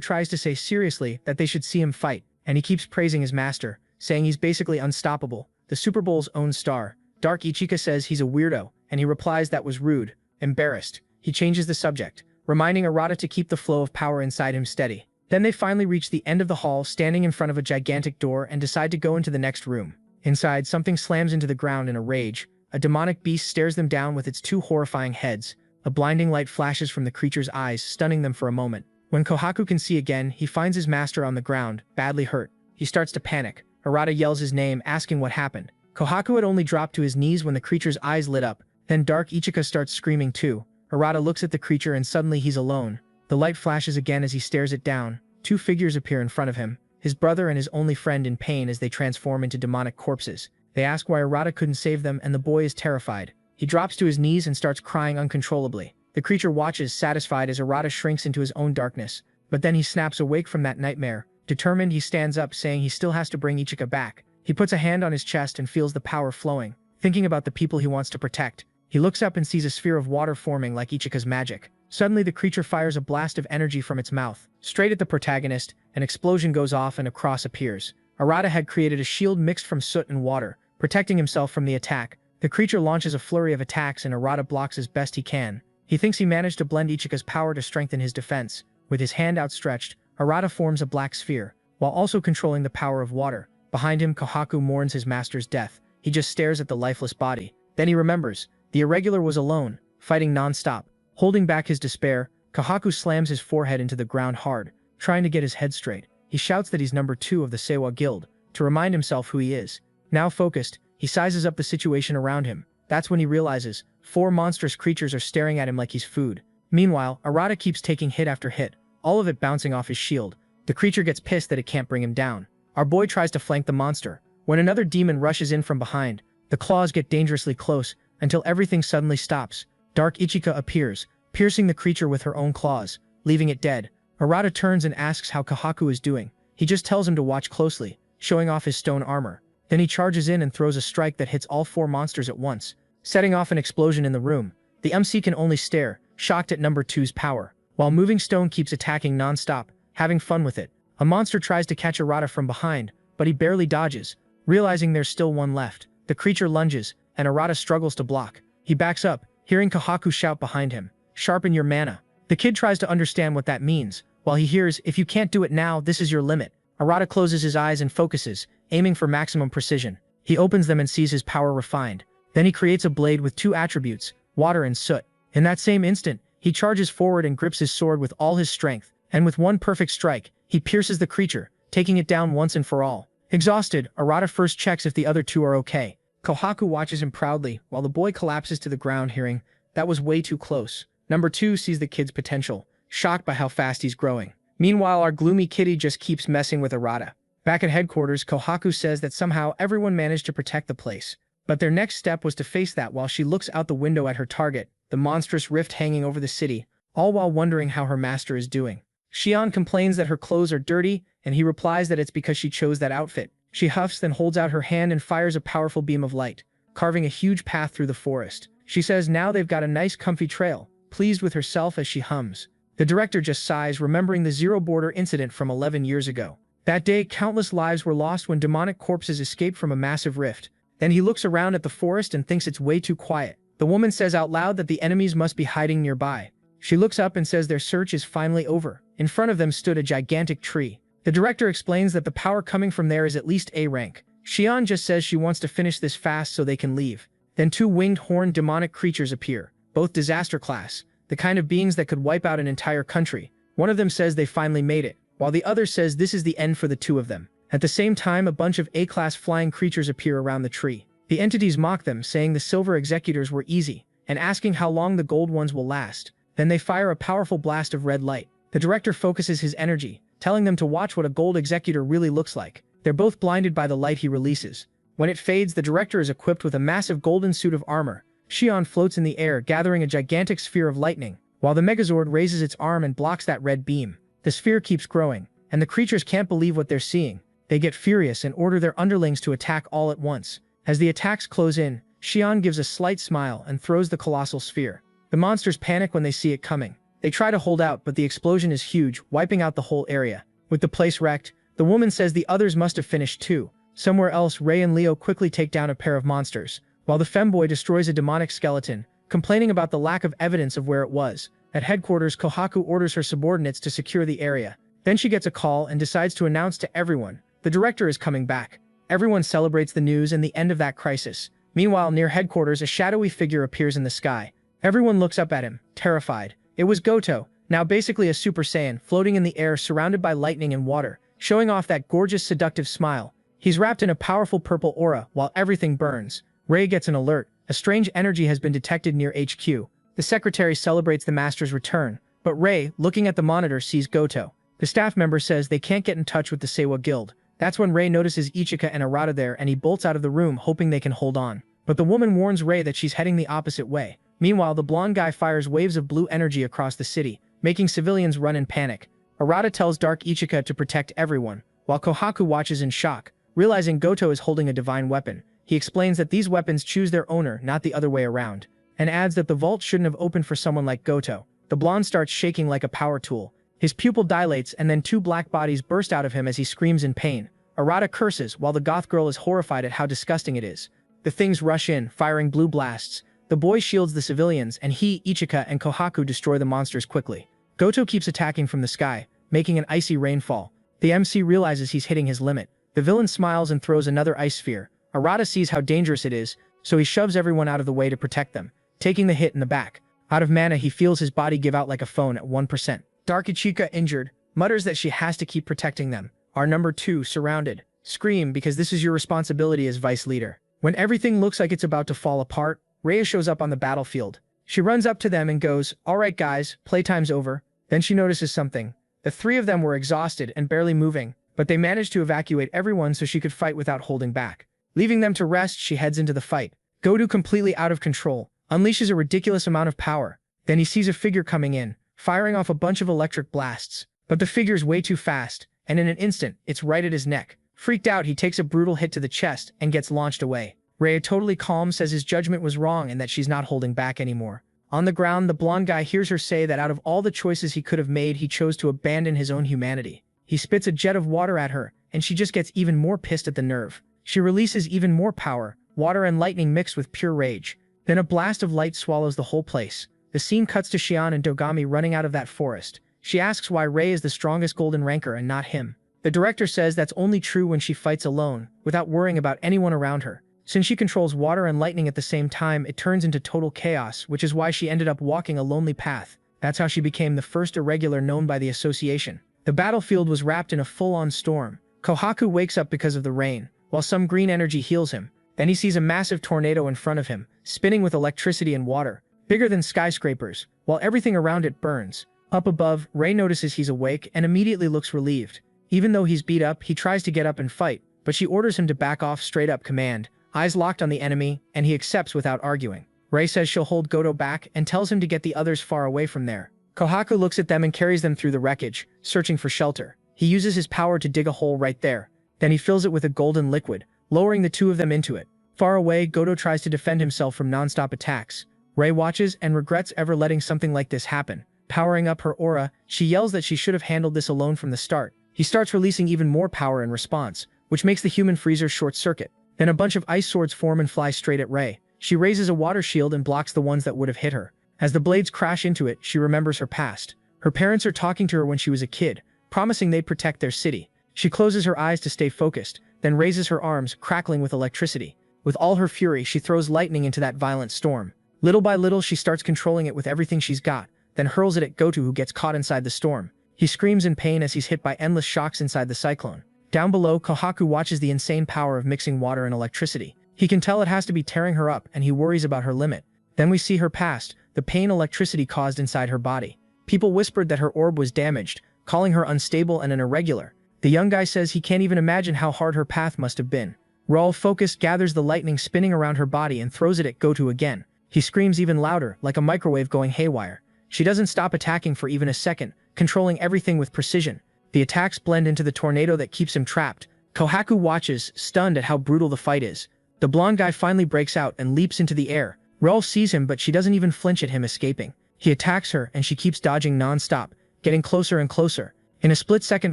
tries to say seriously that they should see him fight, and he keeps praising his master, saying he's basically unstoppable, the Super Bowl's own star. Dark Ichika says he's a weirdo, and he replies that was rude. Embarrassed, he changes the subject, reminding Arata to keep the flow of power inside him steady. Then they finally reach the end of the hall, standing in front of a gigantic door, and decide to go into the next room. Inside, something slams into the ground in a rage. A demonic beast stares them down with its 2 horrifying heads. A blinding light flashes from the creature's eyes, stunning them for a moment. When Kohaku can see again, he finds his master on the ground, badly hurt. He starts to panic. Arata yells his name, asking what happened. Kohaku had only dropped to his knees when the creature's eyes lit up. Then Dark Ichika starts screaming too. Arata looks at the creature and suddenly he's alone. The light flashes again as he stares it down. 2 figures appear in front of him, his brother and his only friend in pain as they transform into demonic corpses. They ask why Arata couldn't save them, and the boy is terrified. He drops to his knees and starts crying uncontrollably. The creature watches, satisfied, as Arata shrinks into his own darkness. But then he snaps awake from that nightmare. Determined, he stands up, saying he still has to bring Ichika back. He puts a hand on his chest and feels the power flowing, thinking about the people he wants to protect. He looks up and sees a sphere of water forming like Ichika's magic. Suddenly, the creature fires a blast of energy from its mouth. Straight at the protagonist, an explosion goes off and a cross appears. Arata had created a shield mixed from soot and water, protecting himself from the attack. The creature launches a flurry of attacks and Arata blocks as best he can. He thinks he managed to blend Ichika's power to strengthen his defense. With his hand outstretched, Arata forms a black sphere, while also controlling the power of water. Behind him, Kohaku mourns his master's death. He just stares at the lifeless body. Then he remembers. The irregular was alone, fighting non-stop. Holding back his despair, Kohaku slams his forehead into the ground hard, trying to get his head straight. He shouts that he's number 2 of the Seiwa Guild, to remind himself who he is. Now focused, he sizes up the situation around him. That's when he realizes 4 monstrous creatures are staring at him like he's food. Meanwhile, Arata keeps taking hit after hit, all of it bouncing off his shield. The creature gets pissed that it can't bring him down. Our boy tries to flank the monster, when another demon rushes in from behind. The claws get dangerously close, until everything suddenly stops. Dark Ichika appears, piercing the creature with her own claws, leaving it dead. Arata turns and asks how Kohaku is doing. He just tells him to watch closely, showing off his stone armor. Then he charges in and throws a strike that hits all 4 monsters at once, setting off an explosion in the room. The MC can only stare, shocked at number 2's power, while Moving Stone keeps attacking non-stop, having fun with it. A monster tries to catch Arata from behind, but he barely dodges. Realizing there's still one left, the creature lunges, and Arata struggles to block. He backs up, hearing Kohaku shout behind him, "Sharpen your mana." The kid tries to understand what that means, while he hears, "If you can't do it now, this is your limit." Arata closes his eyes and focuses, aiming for maximum precision. He opens them and sees his power refined. Then he creates a blade with 2 attributes, water and soot. In that same instant, he charges forward and grips his sword with all his strength, and with one perfect strike, he pierces the creature, taking it down once and for all. Exhausted, Arata first checks if the other 2 are okay. Kohaku watches him proudly, while the boy collapses to the ground, hearing, "That was way too close." Number 2 sees the kid's potential, shocked by how fast he's growing. Meanwhile, our gloomy kitty just keeps messing with Arata. Back at headquarters, Kohaku says that somehow everyone managed to protect the place. But their next step was to face that while she looks out the window at her target, the monstrous rift hanging over the city, all while wondering how her master is doing. Shion complains that her clothes are dirty, and he replies that it's because she chose that outfit. She huffs, then holds out her hand and fires a powerful beam of light, carving a huge path through the forest. She says now they've got a nice comfy trail, pleased with herself as she hums. The director just sighs, remembering the Zero Border incident from 11 years ago. That day, countless lives were lost when demonic corpses escaped from a massive rift. Then he looks around at the forest and thinks it's way too quiet. The woman says out loud that the enemies must be hiding nearby. She looks up and says their search is finally over. In front of them stood a gigantic tree. The director explains that the power coming from there is at least A rank. Shion just says she wants to finish this fast so they can leave. Then 2 winged horned demonic creatures appear, both disaster class, the kind of beings that could wipe out an entire country. One of them says they finally made it, while the other says this is the end for the 2 of them. At the same time, a bunch of A-class flying creatures appear around the tree. The entities mock them, saying the silver executors were easy, and asking how long the gold ones will last. Then they fire a powerful blast of red light. The director focuses his energy, telling them to watch what a gold executor really looks like. They're both blinded by the light he releases. When it fades, the director is equipped with a massive golden suit of armor. Xion floats in the air, gathering a gigantic sphere of lightning, while the Megazord raises its arm and blocks that red beam. The sphere keeps growing, and the creatures can't believe what they're seeing. They get furious and order their underlings to attack all at once. As the attacks close in, Xion gives a slight smile and throws the colossal sphere. The monsters panic when they see it coming. They try to hold out, but the explosion is huge, wiping out the whole area. With the place wrecked, the woman says the others must have finished too. Somewhere else, Ray and Leo quickly take down a pair of monsters, while the femboy destroys a demonic skeleton, complaining about the lack of evidence of where it was. At headquarters, Kohaku orders her subordinates to secure the area. Then she gets a call and decides to announce to everyone, the director is coming back. Everyone celebrates the news and the end of that crisis. Meanwhile, near headquarters, a shadowy figure appears in the sky. Everyone looks up at him, terrified. It was Goto, now basically a Super Saiyan, floating in the air surrounded by lightning and water, showing off that gorgeous seductive smile. He's wrapped in a powerful purple aura while everything burns. Ray gets an alert. A strange energy has been detected near HQ. The secretary celebrates the master's return, but Ray, looking at the monitor, sees Goto. The staff member says they can't get in touch with the Seiwa Guild. That's when Ray notices Ichika and Arata there, and he bolts out of the room hoping they can hold on. But the woman warns Ray that she's heading the opposite way. Meanwhile, the blonde guy fires waves of blue energy across the city, making civilians run in panic. Arata tells Dark Ichika to protect everyone, while Kohaku watches in shock, realizing Goto is holding a divine weapon. He explains that these weapons choose their owner, not the other way around, and adds that the vault shouldn't have opened for someone like Goto. The blonde starts shaking like a power tool. His pupil dilates and then two black bodies burst out of him as he screams in pain. Arata curses while the goth girl is horrified at how disgusting it is. The things rush in, firing blue blasts. The boy shields the civilians, and he, Ichika, and Kohaku destroy the monsters quickly. Goto keeps attacking from the sky, making an icy rainfall. The MC realizes he's hitting his limit. The villain smiles and throws another ice sphere. Arata sees how dangerous it is, so he shoves everyone out of the way to protect them, taking the hit in the back. Out of mana, he feels his body give out like a phone at 1%. Dark Ichika, injured, mutters that she has to keep protecting them. Our number 2, surrounded. Scream, because this is your responsibility as vice leader. When everything looks like it's about to fall apart, Rhea shows up on the battlefield. She runs up to them and goes, "Alright guys, playtime's over." Then she notices something. The three of them were exhausted and barely moving, but they managed to evacuate everyone so she could fight without holding back. Leaving them to rest, she heads into the fight. Goto, completely out of control, unleashes a ridiculous amount of power. Then he sees a figure coming in, firing off a bunch of electric blasts. But the figure's way too fast, and in an instant, it's right at his neck. Freaked out, he takes a brutal hit to the chest and gets launched away. Rhea, totally calm, says his judgment was wrong and that she's not holding back anymore. On the ground, the blonde guy hears her say that out of all the choices he could have made, he chose to abandon his own humanity. He spits a jet of water at her, and she just gets even more pissed at the nerve. She releases even more power, water and lightning mixed with pure rage. Then a blast of light swallows the whole place. The scene cuts to Xion and Dogami running out of that forest. She asks why Ray is the strongest golden ranker and not him. The director says that's only true when she fights alone, without worrying about anyone around her. Since she controls water and lightning at the same time, it turns into total chaos, which is why she ended up walking a lonely path. That's how she became the first irregular known by the association. The battlefield was wrapped in a full-on storm. Kohaku wakes up because of the rain, while some green energy heals him. Then he sees a massive tornado in front of him, spinning with electricity and water, bigger than skyscrapers, while everything around it burns. Up above, Ray notices he's awake and immediately looks relieved. Even though he's beat up, he tries to get up and fight, but she orders him to back off, straight up command. Eyes locked on the enemy, and he accepts without arguing. Ray says she'll hold Goto back and tells him to get the others far away from there. Kohaku looks at them and carries them through the wreckage, searching for shelter. He uses his power to dig a hole right there. Then he fills it with a golden liquid, lowering the two of them into it. Far away, Goto tries to defend himself from non-stop attacks. Ray watches and regrets ever letting something like this happen. Powering up her aura, she yells that she should have handled this alone from the start. He starts releasing even more power in response, which makes the human freezer short-circuit. Then a bunch of ice swords form and fly straight at Ray. She raises a water shield and blocks the ones that would have hit her. As the blades crash into it, she remembers her past. Her parents are talking to her when she was a kid, promising they'd protect their city. She closes her eyes to stay focused, then raises her arms, crackling with electricity. With all her fury, she throws lightning into that violent storm. Little by little, she starts controlling it with everything she's got, then hurls it at Goto, who gets caught inside the storm. He screams in pain as he's hit by endless shocks inside the cyclone. Down below, Kohaku watches the insane power of mixing water and electricity. He can tell it has to be tearing her up, and he worries about her limit. Then we see her past, the pain electricity caused inside her body. People whispered that her orb was damaged, calling her unstable and an irregular. The young guy says he can't even imagine how hard her path must have been. Raul, focused, gathers the lightning spinning around her body and throws it at Goto again. He screams even louder, like a microwave going haywire. She doesn't stop attacking for even a second, controlling everything with precision. The attacks blend into the tornado that keeps him trapped. Kohaku watches, stunned at how brutal the fight is. The blonde guy finally breaks out and leaps into the air. Raul sees him, but she doesn't even flinch at him escaping. He attacks her and she keeps dodging non-stop, getting closer and closer. In a split-second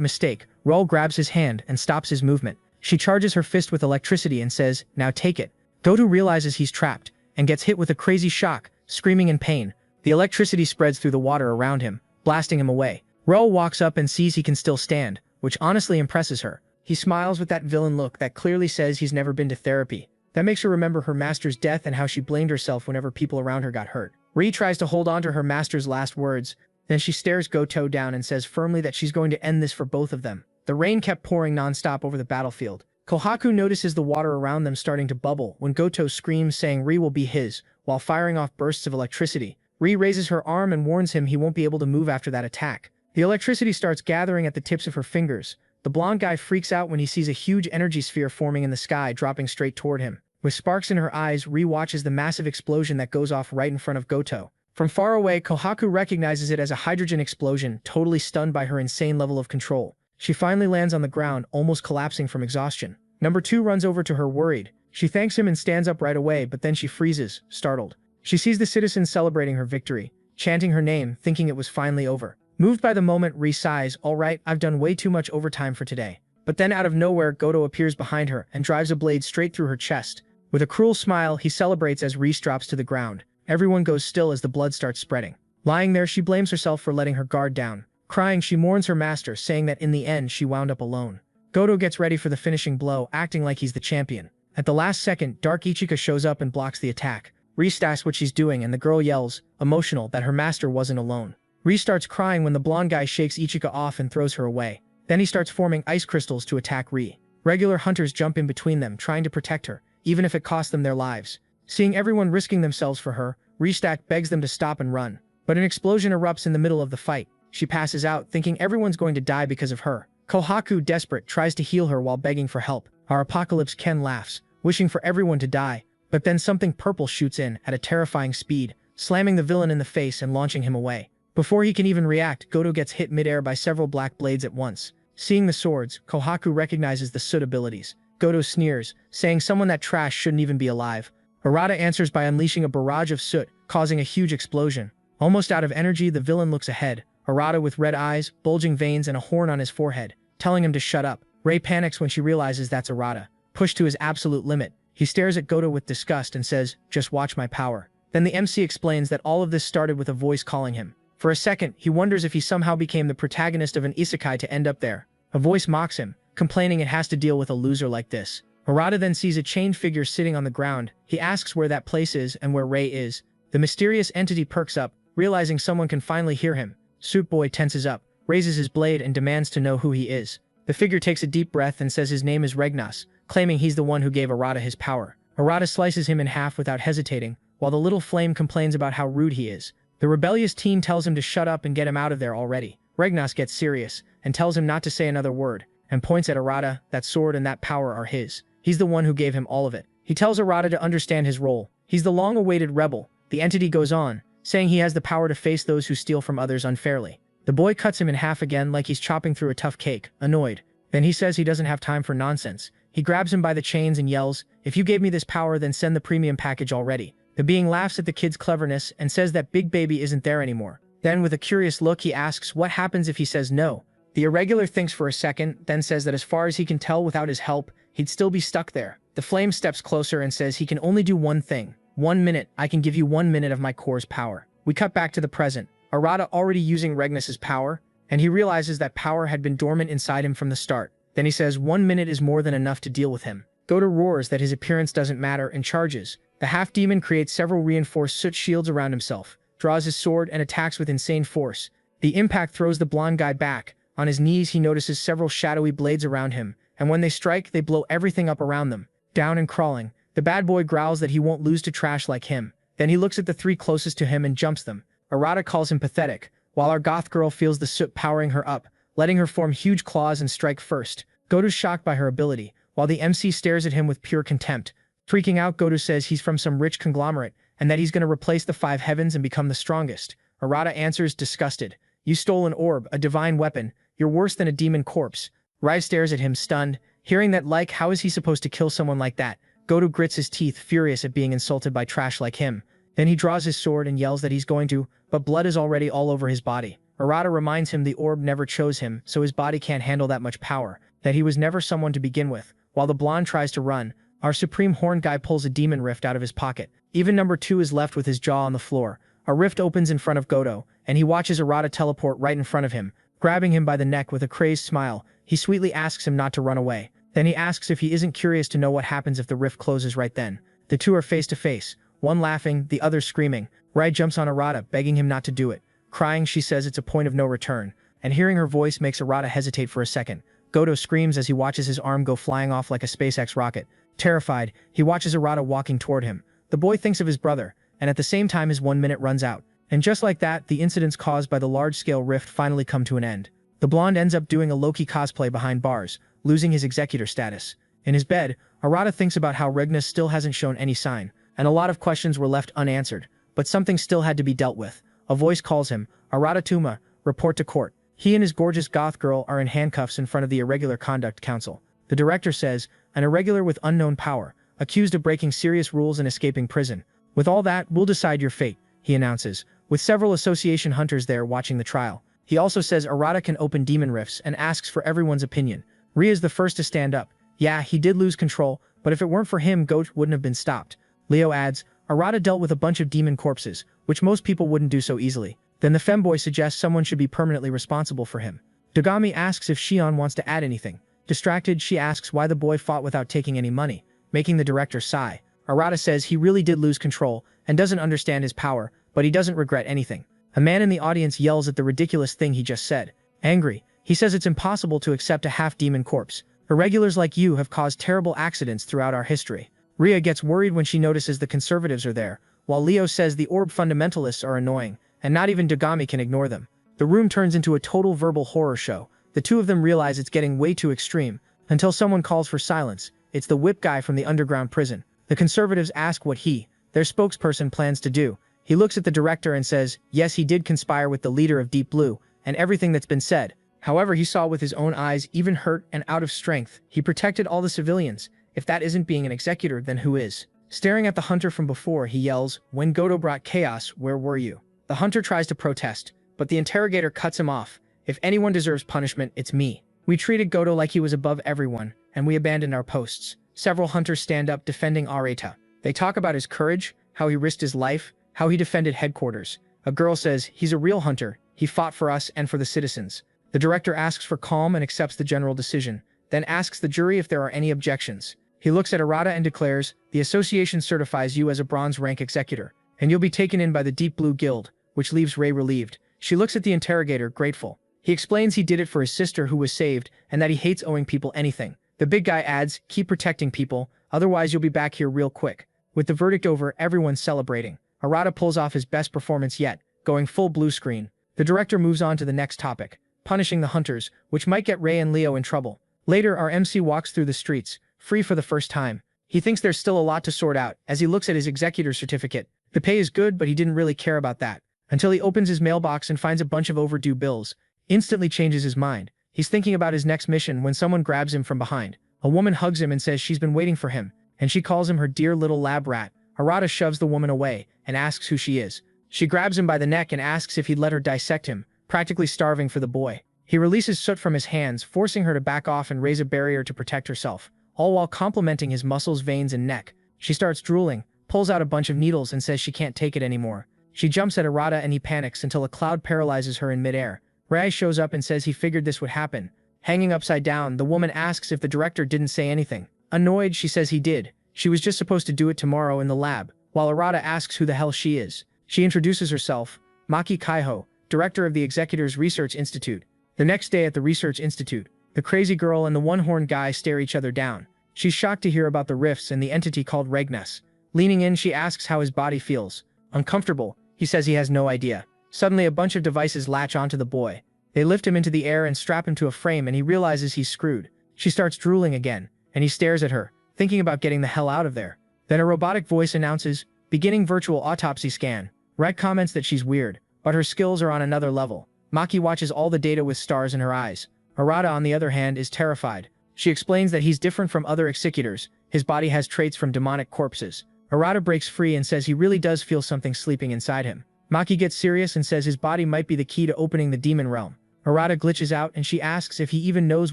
mistake, Raul grabs his hand and stops his movement. She charges her fist with electricity and says, "Now take it." Goto realizes he's trapped and gets hit with a crazy shock, screaming in pain. The electricity spreads through the water around him, blasting him away. Raul walks up and sees he can still stand, which honestly impresses her. He smiles with that villain look that clearly says he's never been to therapy. That makes her remember her master's death and how she blamed herself whenever people around her got hurt. Ri tries to hold on to her master's last words, then she stares Goto down and says firmly that she's going to end this for both of them. The rain kept pouring non-stop over the battlefield. Kohaku notices the water around them starting to bubble when Goto screams saying Ri will be his, while firing off bursts of electricity. Ri raises her arm and warns him he won't be able to move after that attack. The electricity starts gathering at the tips of her fingers. The blonde guy freaks out when he sees a huge energy sphere forming in the sky dropping straight toward him. With sparks in her eyes, Ri watches the massive explosion that goes off right in front of Goto. From far away, Kohaku recognizes it as a hydrogen explosion, totally stunned by her insane level of control. She finally lands on the ground, almost collapsing from exhaustion. Number 2 runs over to her worried. She thanks him and stands up right away, but then she freezes, startled. She sees the citizens celebrating her victory, chanting her name, thinking it was finally over. Moved by the moment, Ri sighs, "All right, I've done way too much overtime for today." But then out of nowhere, Goto appears behind her and drives a blade straight through her chest. With a cruel smile, he celebrates as Ri drops to the ground. Everyone goes still as the blood starts spreading. Lying there, she blames herself for letting her guard down. Crying, she mourns her master, saying that in the end she wound up alone. Goto gets ready for the finishing blow, acting like he's the champion. At the last second, Dark Ichika shows up and blocks the attack. Ri asks what she's doing and the girl yells, emotional, that her master wasn't alone. Ri starts crying when the blonde guy shakes Ichika off and throws her away. Then he starts forming ice crystals to attack Ri. Regular hunters jump in between them, trying to protect her, even if it costs them their lives. Seeing everyone risking themselves for her, Ri begs them to stop and run. But an explosion erupts in the middle of the fight. She passes out, thinking everyone's going to die because of her. Kohaku, desperate, tries to heal her while begging for help. Our Apocalypse Ken laughs, wishing for everyone to die. But then something purple shoots in at a terrifying speed, slamming the villain in the face and launching him away. Before he can even react, Goto gets hit midair by several black blades at once. Seeing the swords, Kohaku recognizes the soot abilities. Goto sneers, saying someone that trash shouldn't even be alive. Arata answers by unleashing a barrage of soot, causing a huge explosion. Almost out of energy, the villain looks ahead. Arata with red eyes, bulging veins, and a horn on his forehead, telling him to shut up. Rei panics when she realizes that's Arata, pushed to his absolute limit. He stares at Goto with disgust and says, "Just watch my power." Then the MC explains that all of this started with a voice calling him. For a second, he wonders if he somehow became the protagonist of an isekai to end up there. A voice mocks him, complaining it has to deal with a loser like this. Arata then sees a chained figure sitting on the ground. He asks where that place is and where Rei is. The mysterious entity perks up, realizing someone can finally hear him. Suit Boy tenses up, raises his blade and demands to know who he is. The figure takes a deep breath and says his name is Regnas, claiming he's the one who gave Arata his power. Arata slices him in half without hesitating, while the little flame complains about how rude he is. The rebellious teen tells him to shut up and get him out of there already. Regnas gets serious and tells him not to say another word, and points at Arata. That sword and that power are his. He's the one who gave him all of it. He tells Arata to understand his role. He's the long-awaited rebel. The entity goes on, saying he has the power to face those who steal from others unfairly. The boy cuts him in half again like he's chopping through a tough cake, annoyed. Then he says he doesn't have time for nonsense. He grabs him by the chains and yells, "If you gave me this power, then send the premium package already." The being laughs at the kid's cleverness and says that Big Baby isn't there anymore. Then with a curious look, he asks what happens if he says no. The irregular thinks for a second, then says that as far as he can tell without his help, he'd still be stuck there. The flame steps closer and says he can only do one thing. 1 minute, I can give you 1 minute of my core's power. We cut back to the present. Arata already using Regnus's power, and he realizes that power had been dormant inside him from the start. Then he says 1 minute is more than enough to deal with him. Goto roars that his appearance doesn't matter and charges. The half-demon creates several reinforced soot shields around himself, draws his sword and attacks with insane force. The impact throws the blonde guy back. On his knees, he notices several shadowy blades around him, and when they strike, they blow everything up around them. Down and crawling, the bad boy growls that he won't lose to trash like him. Then he looks at the 3 closest to him and jumps them. Arata calls him pathetic, while our goth girl feels the soot powering her up, letting her form huge claws and strike first. Goto's shocked by her ability, while the MC stares at him with pure contempt. Freaking out, Goto says he's from some rich conglomerate and that he's going to replace the five heavens and become the strongest. Arata answers, disgusted. You stole an orb, a divine weapon. You're worse than a demon corpse. Rai stares at him, stunned. Hearing that, how is he supposed to kill someone like that? Goto grits his teeth, furious at being insulted by trash like him. Then he draws his sword and yells that he's going to, but blood is already all over his body. Arata reminds him the orb never chose him, so his body can't handle that much power, that he was never someone to begin with. While the blonde tries to run, our supreme horn guy pulls a demon rift out of his pocket. Even number 2 is left with his jaw on the floor. A rift opens in front of Goto, and he watches Arata teleport right in front of him. Grabbing him by the neck with a crazed smile, he sweetly asks him not to run away. Then he asks if he isn't curious to know what happens if the rift closes right then. The two are face to face, one laughing, the other screaming. Rai jumps on Arata, begging him not to do it. Crying, she says it's a point of no return, and hearing her voice makes Arata hesitate for a second. Goto screams as he watches his arm go flying off like a SpaceX rocket. Terrified, he watches Arata walking toward him. The boy thinks of his brother, and at the same time his 1 minute runs out. And just like that, the incidents caused by the large-scale rift finally come to an end. The blonde ends up doing a Loki cosplay behind bars, losing his executor status. In his bed, Arata thinks about how Regna still hasn't shown any sign, and a lot of questions were left unanswered, but something still had to be dealt with. A voice calls him, Arata Tuma, report to court. He and his gorgeous goth girl are in handcuffs in front of the Irregular Conduct Council. The director says, an irregular with unknown power, accused of breaking serious rules and escaping prison. With all that, we'll decide your fate, he announces, with several association hunters there watching the trial. He also says Arata can open demon rifts and asks for everyone's opinion. Ria's the first to stand up. Yeah, he did lose control, but if it weren't for him, Goat wouldn't have been stopped. Leo adds, Arata dealt with a bunch of demon corpses, which most people wouldn't do so easily. Then the femboy suggests someone should be permanently responsible for him. Dogami asks if Shion wants to add anything. Distracted, she asks why the boy fought without taking any money, making the director sigh. Arata says he really did lose control and doesn't understand his power, but he doesn't regret anything. A man in the audience yells at the ridiculous thing he just said. Angry, he says it's impossible to accept a half-demon corpse. Irregulars like you have caused terrible accidents throughout our history. Ria gets worried when she notices the conservatives are there, while Leo says the orb fundamentalists are annoying, and not even Dogami can ignore them. The room turns into a total verbal horror show. The two of them realize it's getting way too extreme, until someone calls for silence. It's the whip guy from the underground prison. The conservatives ask what he, their spokesperson, plans to do. He looks at the director and says, yes, he did conspire with the leader of Deep Blue, and everything that's been said. However, he saw with his own eyes, even hurt and out of strength, he protected all the civilians. If that isn't being an executor, then who is? Staring at the hunter from before, he yells, when Goto brought chaos, where were you? The hunter tries to protest, but the interrogator cuts him off. If anyone deserves punishment, it's me. We treated Goto like he was above everyone, and we abandoned our posts. Several hunters stand up defending Arata. They talk about his courage, how he risked his life, how he defended headquarters. A girl says, he's a real hunter. He fought for us and for the citizens. The director asks for calm and accepts the general decision, then asks the jury if there are any objections. He looks at Arata and declares, the association certifies you as a bronze rank executor, and you'll be taken in by the Deep Blue Guild, which leaves Ray relieved. She looks at the interrogator, grateful. He explains he did it for his sister who was saved, and that he hates owing people anything. The big guy adds, keep protecting people, otherwise you'll be back here real quick. With the verdict over, everyone's celebrating. Arata pulls off his best performance yet, going full blue screen. The director moves on to the next topic, punishing the hunters, which might get Ray and Leo in trouble. Later, our MC walks through the streets, free for the first time. He thinks there's still a lot to sort out, as he looks at his executor's certificate. The pay is good, but he didn't really care about that. Until he opens his mailbox and finds a bunch of overdue bills. Instantly changes his mind. He's thinking about his next mission when someone grabs him from behind. A woman hugs him and says she's been waiting for him, and she calls him her dear little lab rat. Arata shoves the woman away and asks who she is. She grabs him by the neck and asks if he'd let her dissect him, practically starving for the boy. He releases soot from his hands, forcing her to back off and raise a barrier to protect herself, all while complimenting his muscles, veins, and neck. She starts drooling, pulls out a bunch of needles and says she can't take it anymore. She jumps at Arata and he panics until a cloud paralyzes her in midair. Rai shows up and says he figured this would happen. Hanging upside down, the woman asks if the director didn't say anything. Annoyed, she says he did. She was just supposed to do it tomorrow in the lab, while Arata asks who the hell she is. She introduces herself, Maki Kaiho, director of the Executors Research Institute. The next day at the Research Institute, the crazy girl and the one-horned guy stare each other down. She's shocked to hear about the rifts and the entity called Regnes. Leaning in, she asks how his body feels. Uncomfortable, he says he has no idea. Suddenly, a bunch of devices latch onto the boy. They lift him into the air and strap him to a frame, and he realizes he's screwed. She starts drooling again, and he stares at her, thinking about getting the hell out of there. Then a robotic voice announces, beginning virtual autopsy scan. Rek comments that she's weird, but her skills are on another level. Maki watches all the data with stars in her eyes. Arata, on the other hand, is terrified. She explains that he's different from other executors. His body has traits from demonic corpses. Arata breaks free and says he really does feel something sleeping inside him. Maki gets serious and says his body might be the key to opening the demon realm. Arata glitches out and she asks if he even knows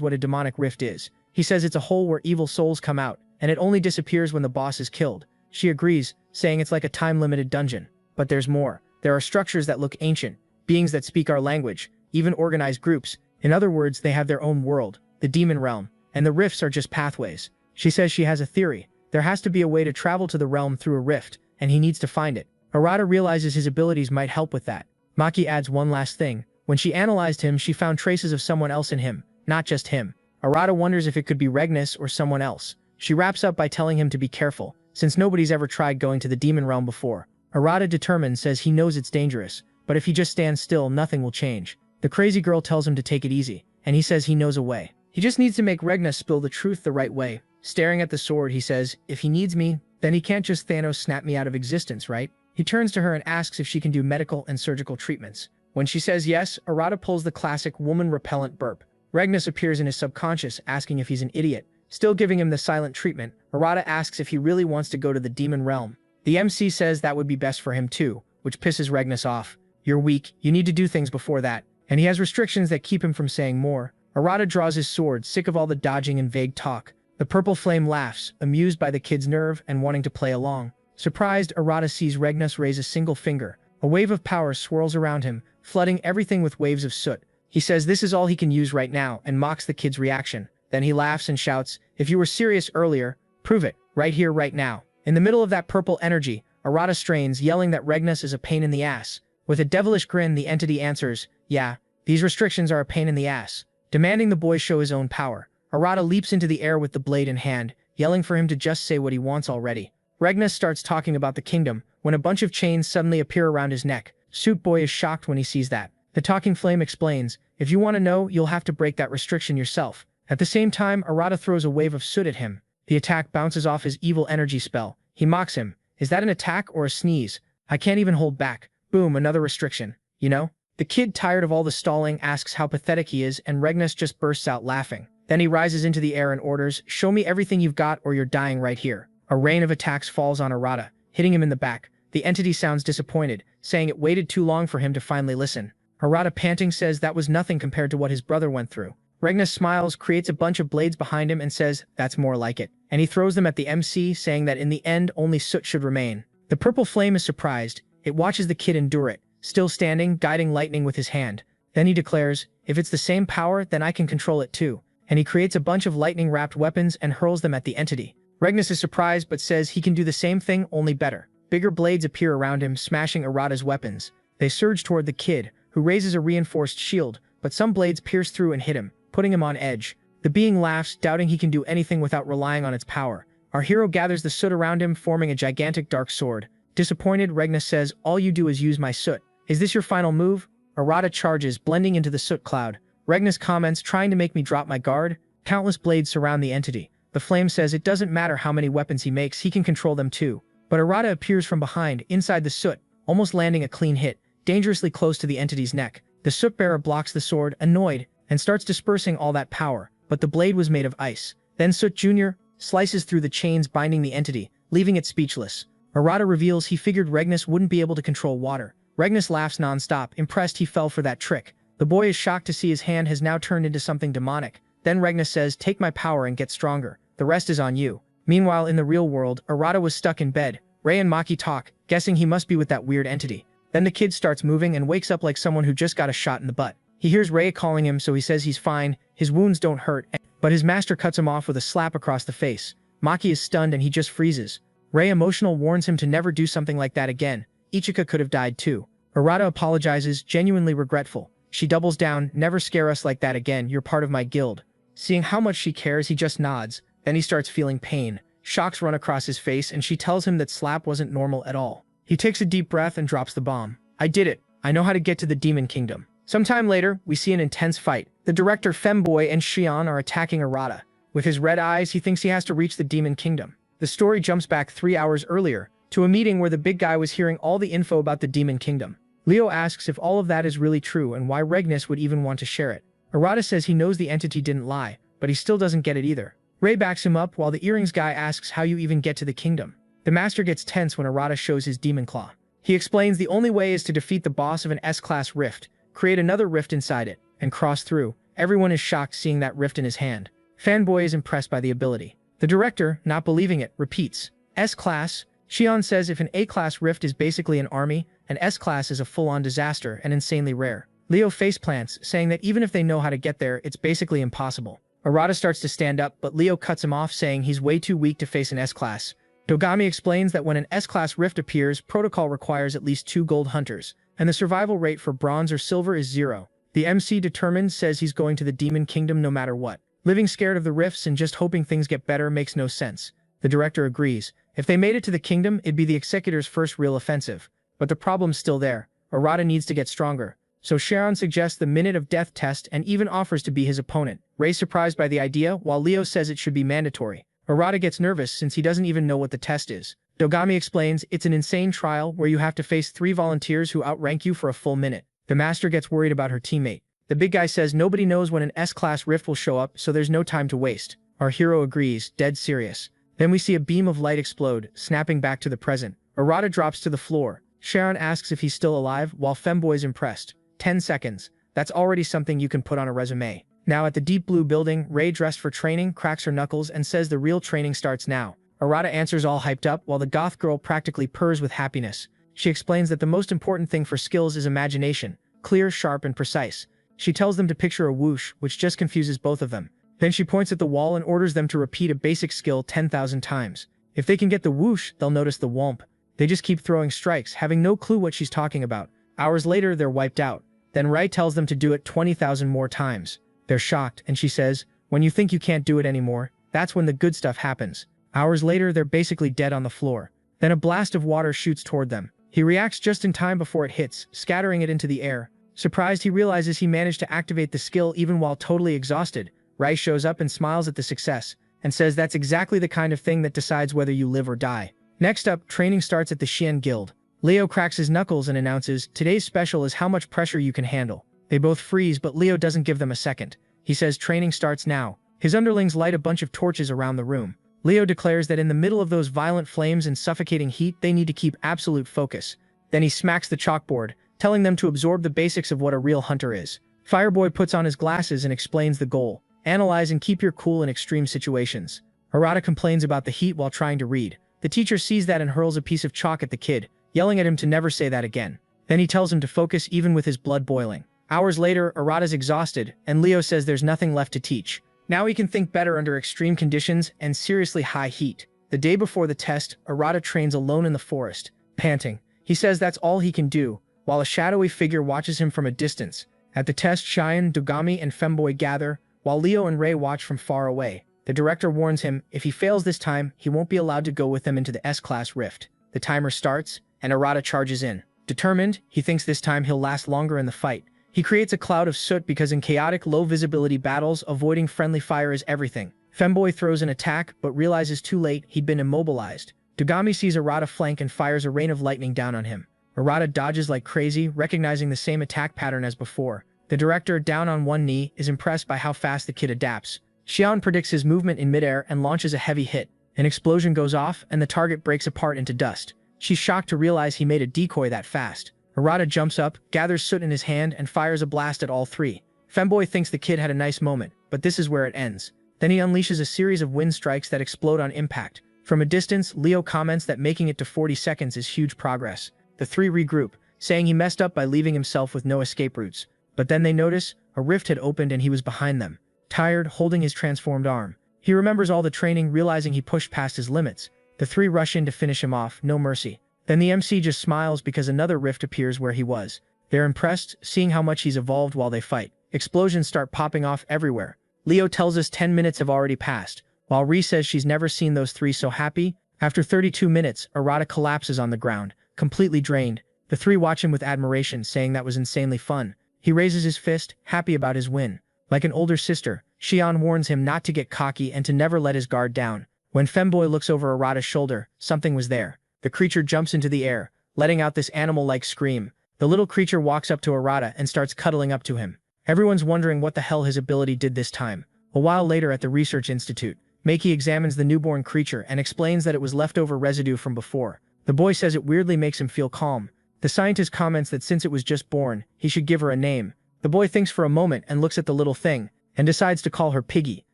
what a demonic rift is. He says it's a hole where evil souls come out, and it only disappears when the boss is killed. She agrees, saying it's like a time-limited dungeon. But there's more. There are structures that look ancient, beings that speak our language, even organized groups. In other words, they have their own world, the demon realm, and the rifts are just pathways. She says she has a theory. There has to be a way to travel to the realm through a rift, and he needs to find it. Arata realizes his abilities might help with that. Maki adds one last thing. When she analyzed him, she found traces of someone else in him, not just him. Arata wonders if it could be Regnis or someone else. She wraps up by telling him to be careful, since nobody's ever tried going to the demon realm before. Arata, determined, says he knows it's dangerous, but if he just stands still, nothing will change. The crazy girl tells him to take it easy, and he says he knows a way. He just needs to make Regnis spill the truth the right way. Staring at the sword, he says, if he needs me, then he can't just Thanos snap me out of existence, right? He turns to her and asks if she can do medical and surgical treatments. When she says yes, Arata pulls the classic woman-repellent burp. Regnis appears in his subconscious, asking if he's an idiot. Still giving him the silent treatment, Arata asks if he really wants to go to the demon realm. The MC says that would be best for him too, which pisses Regnis off. You're weak, you need to do things before that. And he has restrictions that keep him from saying more. Arata draws his sword, sick of all the dodging and vague talk. The purple flame laughs, amused by the kid's nerve and wanting to play along. Surprised, Arata sees Regnis raise a single finger. A wave of power swirls around him, flooding everything with waves of soot. He says this is all he can use right now and mocks the kid's reaction. Then he laughs and shouts, if you were serious earlier, prove it, right here, right now. In the middle of that purple energy, Arata strains, yelling that Regnis is a pain in the ass. With a devilish grin, the entity answers, yeah, these restrictions are a pain in the ass. Demanding the boy show his own power. Arata leaps into the air with the blade in hand, yelling for him to just say what he wants already. Regnis starts talking about the kingdom, when a bunch of chains suddenly appear around his neck. Suit Boy is shocked when he sees that. The talking flame explains, if you want to know, you'll have to break that restriction yourself. At the same time, Arata throws a wave of soot at him. The attack bounces off his evil energy spell. He mocks him. Is that an attack or a sneeze? I can't even hold back. Boom, another restriction. You know? The kid, tired of all the stalling, asks how pathetic he is, and Regnis just bursts out laughing. Then he rises into the air and orders, show me everything you've got or you're dying right here. A rain of attacks falls on Arata, hitting him in the back. The entity sounds disappointed, saying it waited too long for him to finally listen. Arata, panting, says that was nothing compared to what his brother went through. Regnis smiles, creates a bunch of blades behind him and says, that's more like it. And he throws them at the MC, saying that in the end, only soot should remain. The purple flame is surprised. It watches the kid endure it, still standing, guiding lightning with his hand. Then he declares, if it's the same power, then I can control it too. And he creates a bunch of lightning-wrapped weapons and hurls them at the entity. Regnis is surprised but says he can do the same thing, only better. Bigger blades appear around him, smashing Arata's weapons. They surge toward the kid, who raises a reinforced shield, but some blades pierce through and hit him, putting him on edge. The being laughs, doubting he can do anything without relying on its power. Our hero gathers the soot around him, forming a gigantic dark sword. Disappointed, Regnis says, all you do is use my soot. Is this your final move? Arata charges, blending into the soot cloud. Regnis comments, trying to make me drop my guard. Countless blades surround the entity. The flame says it doesn't matter how many weapons he makes, he can control them too. But Arata appears from behind, inside the soot, almost landing a clean hit, dangerously close to the entity's neck. The soot bearer blocks the sword, annoyed, and starts dispersing all that power, but the blade was made of ice. Then Soot Jr. slices through the chains binding the entity, leaving it speechless. Arata reveals he figured Regnis wouldn't be able to control water. Regnis laughs non-stop, impressed he fell for that trick. The boy is shocked to see his hand has now turned into something demonic. Then Regnis says, take my power and get stronger. The rest is on you. Meanwhile, in the real world, Arata was stuck in bed. Rei and Maki talk, guessing he must be with that weird entity. Then the kid starts moving and wakes up like someone who just got a shot in the butt. He hears Rei calling him, so he says he's fine, his wounds don't hurt, but his master cuts him off with a slap across the face. Maki is stunned and he just freezes. Rei, emotional, warns him to never do something like that again. Ichika could have died too. Arata apologizes, genuinely regretful. She doubles down, never scare us like that again, you're part of my guild. Seeing how much she cares, he just nods. Then he starts feeling pain. Shocks run across his face and she tells him that slap wasn't normal at all. He takes a deep breath and drops the bomb. I did it. I know how to get to the Demon Kingdom. Sometime later, we see an intense fight. The director Femboy and Shion are attacking Arata. With his red eyes, he thinks he has to reach the demon kingdom. The story jumps back 3 hours earlier, to a meeting where the big guy was hearing all the info about the demon kingdom. Leo asks if all of that is really true and why Regnus would even want to share it. Arata says he knows the entity didn't lie, but he still doesn't get it either. Ray backs him up while the earrings guy asks how you even get to the kingdom. The master gets tense when Arata shows his demon claw. He explains the only way is to defeat the boss of an S-class rift, create another rift inside it, and cross through. Everyone is shocked seeing that rift in his hand. Fanboy is impressed by the ability. The director, not believing it, repeats, S-class? Shion says if an A-class rift is basically an army, an S-class is a full-on disaster and insanely rare. Leo faceplants, saying that even if they know how to get there, it's basically impossible. Arata starts to stand up, but Leo cuts him off, saying he's way too weak to face an S-class. Dogami explains that when an S-class rift appears, protocol requires at least 2 gold hunters, and the survival rate for bronze or silver is 0. The MC determined says he's going to the demon kingdom no matter what. Living scared of the rifts and just hoping things get better makes no sense. The director agrees. If they made it to the kingdom, it'd be the Executor's first real offensive. But the problem's still there. Arata needs to get stronger. So Sharon suggests the Minute of Death test and even offers to be his opponent. Ray's surprised by the idea, while Leo says it should be mandatory. Arata gets nervous since he doesn't even know what the test is. Dogami explains it's an insane trial where you have to face 3 volunteers who outrank you for a full minute. The master gets worried about her teammate. The big guy says nobody knows when an S-class rift will show up, so there's no time to waste. Our hero agrees, dead serious. Then we see a beam of light explode, snapping back to the present. Arata drops to the floor. Sharon asks if he's still alive, while Femboy's impressed. 10 seconds. That's already something you can put on a resume. Now at the deep blue building, Ray, dressed for training, cracks her knuckles and says the real training starts now. Arata answers all hyped up, while the goth girl practically purrs with happiness. She explains that the most important thing for skills is imagination. Clear, sharp, and precise. She tells them to picture a whoosh, which just confuses both of them. Then she points at the wall and orders them to repeat a basic skill 10,000 times. If they can get the whoosh, they'll notice the whomp. They just keep throwing strikes, having no clue what she's talking about. Hours later, they're wiped out. Then Rai tells them to do it 20,000 more times. They're shocked, and she says, when you think you can't do it anymore, that's when the good stuff happens. Hours later, they're basically dead on the floor. Then a blast of water shoots toward them. He reacts just in time before it hits, scattering it into the air. Surprised, he realizes he managed to activate the skill even while totally exhausted. Rai shows up and smiles at the success, and says that's exactly the kind of thing that decides whether you live or die. Next up, training starts at the Xian Guild. Leo cracks his knuckles and announces, today's special is how much pressure you can handle. They both freeze, but Leo doesn't give them a second. He says training starts now. His underlings light a bunch of torches around the room. Leo declares that in the middle of those violent flames and suffocating heat, they need to keep absolute focus. Then he smacks the chalkboard, telling them to absorb the basics of what a real hunter is. Fireboy puts on his glasses and explains the goal. Analyze and keep your cool in extreme situations. Harada complains about the heat while trying to read. The teacher sees that and hurls a piece of chalk at the kid, yelling at him to never say that again. Then he tells him to focus even with his blood boiling. Hours later, Arata's exhausted, and Leo says there's nothing left to teach. Now he can think better under extreme conditions and seriously high heat. The day before the test, Arata trains alone in the forest, panting. He says that's all he can do, while a shadowy figure watches him from a distance. At the test, Cheyenne, Dogami, and Femboy gather, while Leo and Ray watch from far away. The director warns him, if he fails this time, he won't be allowed to go with them into the S-class rift. The timer starts, and Arata charges in. Determined, he thinks this time he'll last longer in the fight. He creates a cloud of soot because in chaotic, low-visibility battles, avoiding friendly fire is everything. Femboy throws an attack, but realizes too late he'd been immobilized. Dogami sees Arata flank and fires a rain of lightning down on him. Arata dodges like crazy, recognizing the same attack pattern as before. The director, down on one knee, is impressed by how fast the kid adapts. Xian predicts his movement in midair and launches a heavy hit. An explosion goes off, and the target breaks apart into dust. She's shocked to realize he made a decoy that fast. Arata jumps up, gathers soot in his hand, and fires a blast at all three. Femboy thinks the kid had a nice moment, but this is where it ends. Then he unleashes a series of wind strikes that explode on impact. From a distance, Leo comments that making it to 40 seconds is huge progress. The three regroup, saying he messed up by leaving himself with no escape routes. But then they notice, a rift had opened and he was behind them. Tired, holding his transformed arm. He remembers all the training, realizing he pushed past his limits. The three rush in to finish him off, no mercy. Then the MC just smiles because another rift appears where he was. They're impressed, seeing how much he's evolved while they fight. Explosions start popping off everywhere. Leo tells us 10 minutes have already passed, while Ri says she's never seen those three so happy. After 32 minutes, Arata collapses on the ground, completely drained. The three watch him with admiration, saying that was insanely fun. He raises his fist, happy about his win. Like an older sister, Shion warns him not to get cocky and to never let his guard down. When Femboy looks over Arata's shoulder, something was there. The creature jumps into the air, letting out this animal-like scream. The little creature walks up to Arata and starts cuddling up to him. Everyone's wondering what the hell his ability did this time. A while later at the research institute, Maki examines the newborn creature and explains that it was leftover residue from before. The boy says it weirdly makes him feel calm. The scientist comments that since it was just born, he should give her a name. The boy thinks for a moment and looks at the little thing, and decides to call her Piggy,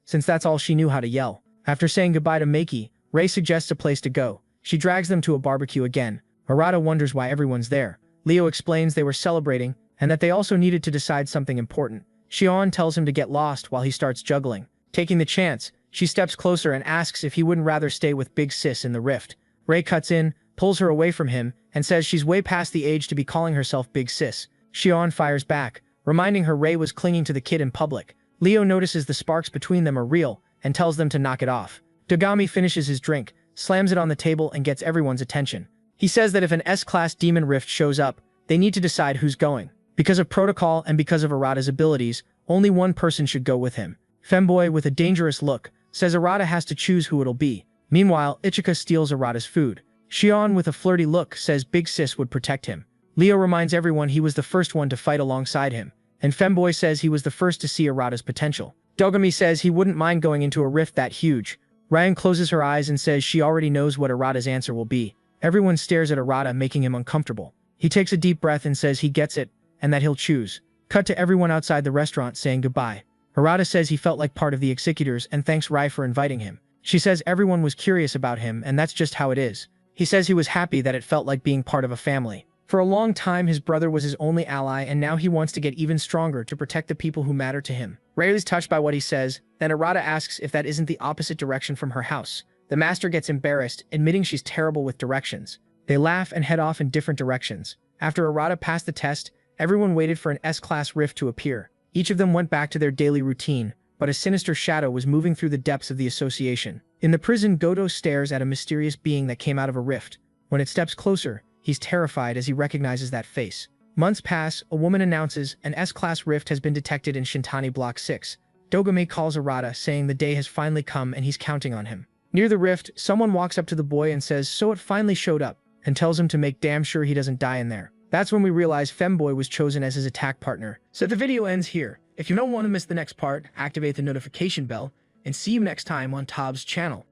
since that's all she knew how to yell. After saying goodbye to Maki, Rei suggests a place to go. She drags them to a barbecue again. Arata wonders why everyone's there. Leo explains they were celebrating, and that they also needed to decide something important. Shion tells him to get lost while he starts juggling. Taking the chance, she steps closer and asks if he wouldn't rather stay with Big Sis in the rift. Rei cuts in, pulls her away from him, and says she's way past the age to be calling herself Big Sis. Shion fires back, reminding her Rei was clinging to the kid in public. Leo notices the sparks between them are real, and tells them to knock it off. Dogami finishes his drink, slams it on the table and gets everyone's attention. He says that if an S-class demon rift shows up, they need to decide who's going. Because of protocol and because of Arata's abilities, only one person should go with him. Femboy, with a dangerous look, says Arata has to choose who it'll be. Meanwhile, Ichika steals Arata's food. Shion, with a flirty look, says Big Sis would protect him. Leo reminds everyone he was the first one to fight alongside him, and Femboy says he was the first to see Arata's potential. Dogami says he wouldn't mind going into a rift that huge. Ryan closes her eyes and says she already knows what Arata's answer will be. Everyone stares at Arata, making him uncomfortable. He takes a deep breath and says he gets it, and that he'll choose. Cut to everyone outside the restaurant saying goodbye. Arata says he felt like part of the executors and thanks Rai for inviting him. She says everyone was curious about him and that's just how it is. He says he was happy that it felt like being part of a family. For a long time his brother was his only ally and now he wants to get even stronger to protect the people who matter to him. Rai is touched by what he says, then Arata asks if that isn't the opposite direction from her house. The master gets embarrassed, admitting she's terrible with directions. They laugh and head off in different directions. After Arata passed the test, everyone waited for an S-class rift to appear. Each of them went back to their daily routine, but a sinister shadow was moving through the depths of the association. In the prison, Goto stares at a mysterious being that came out of a rift. When it steps closer, he's terrified as he recognizes that face. Months pass, a woman announces an S-class rift has been detected in Shintani Block 6. Dogame calls Arata, saying the day has finally come and he's counting on him. Near the rift, someone walks up to the boy and says so it finally showed up, and tells him to make damn sure he doesn't die in there. That's when we realize Femboy was chosen as his attack partner. So the video ends here. If you don't want to miss the next part, activate the notification bell, and see you next time on Tob's channel.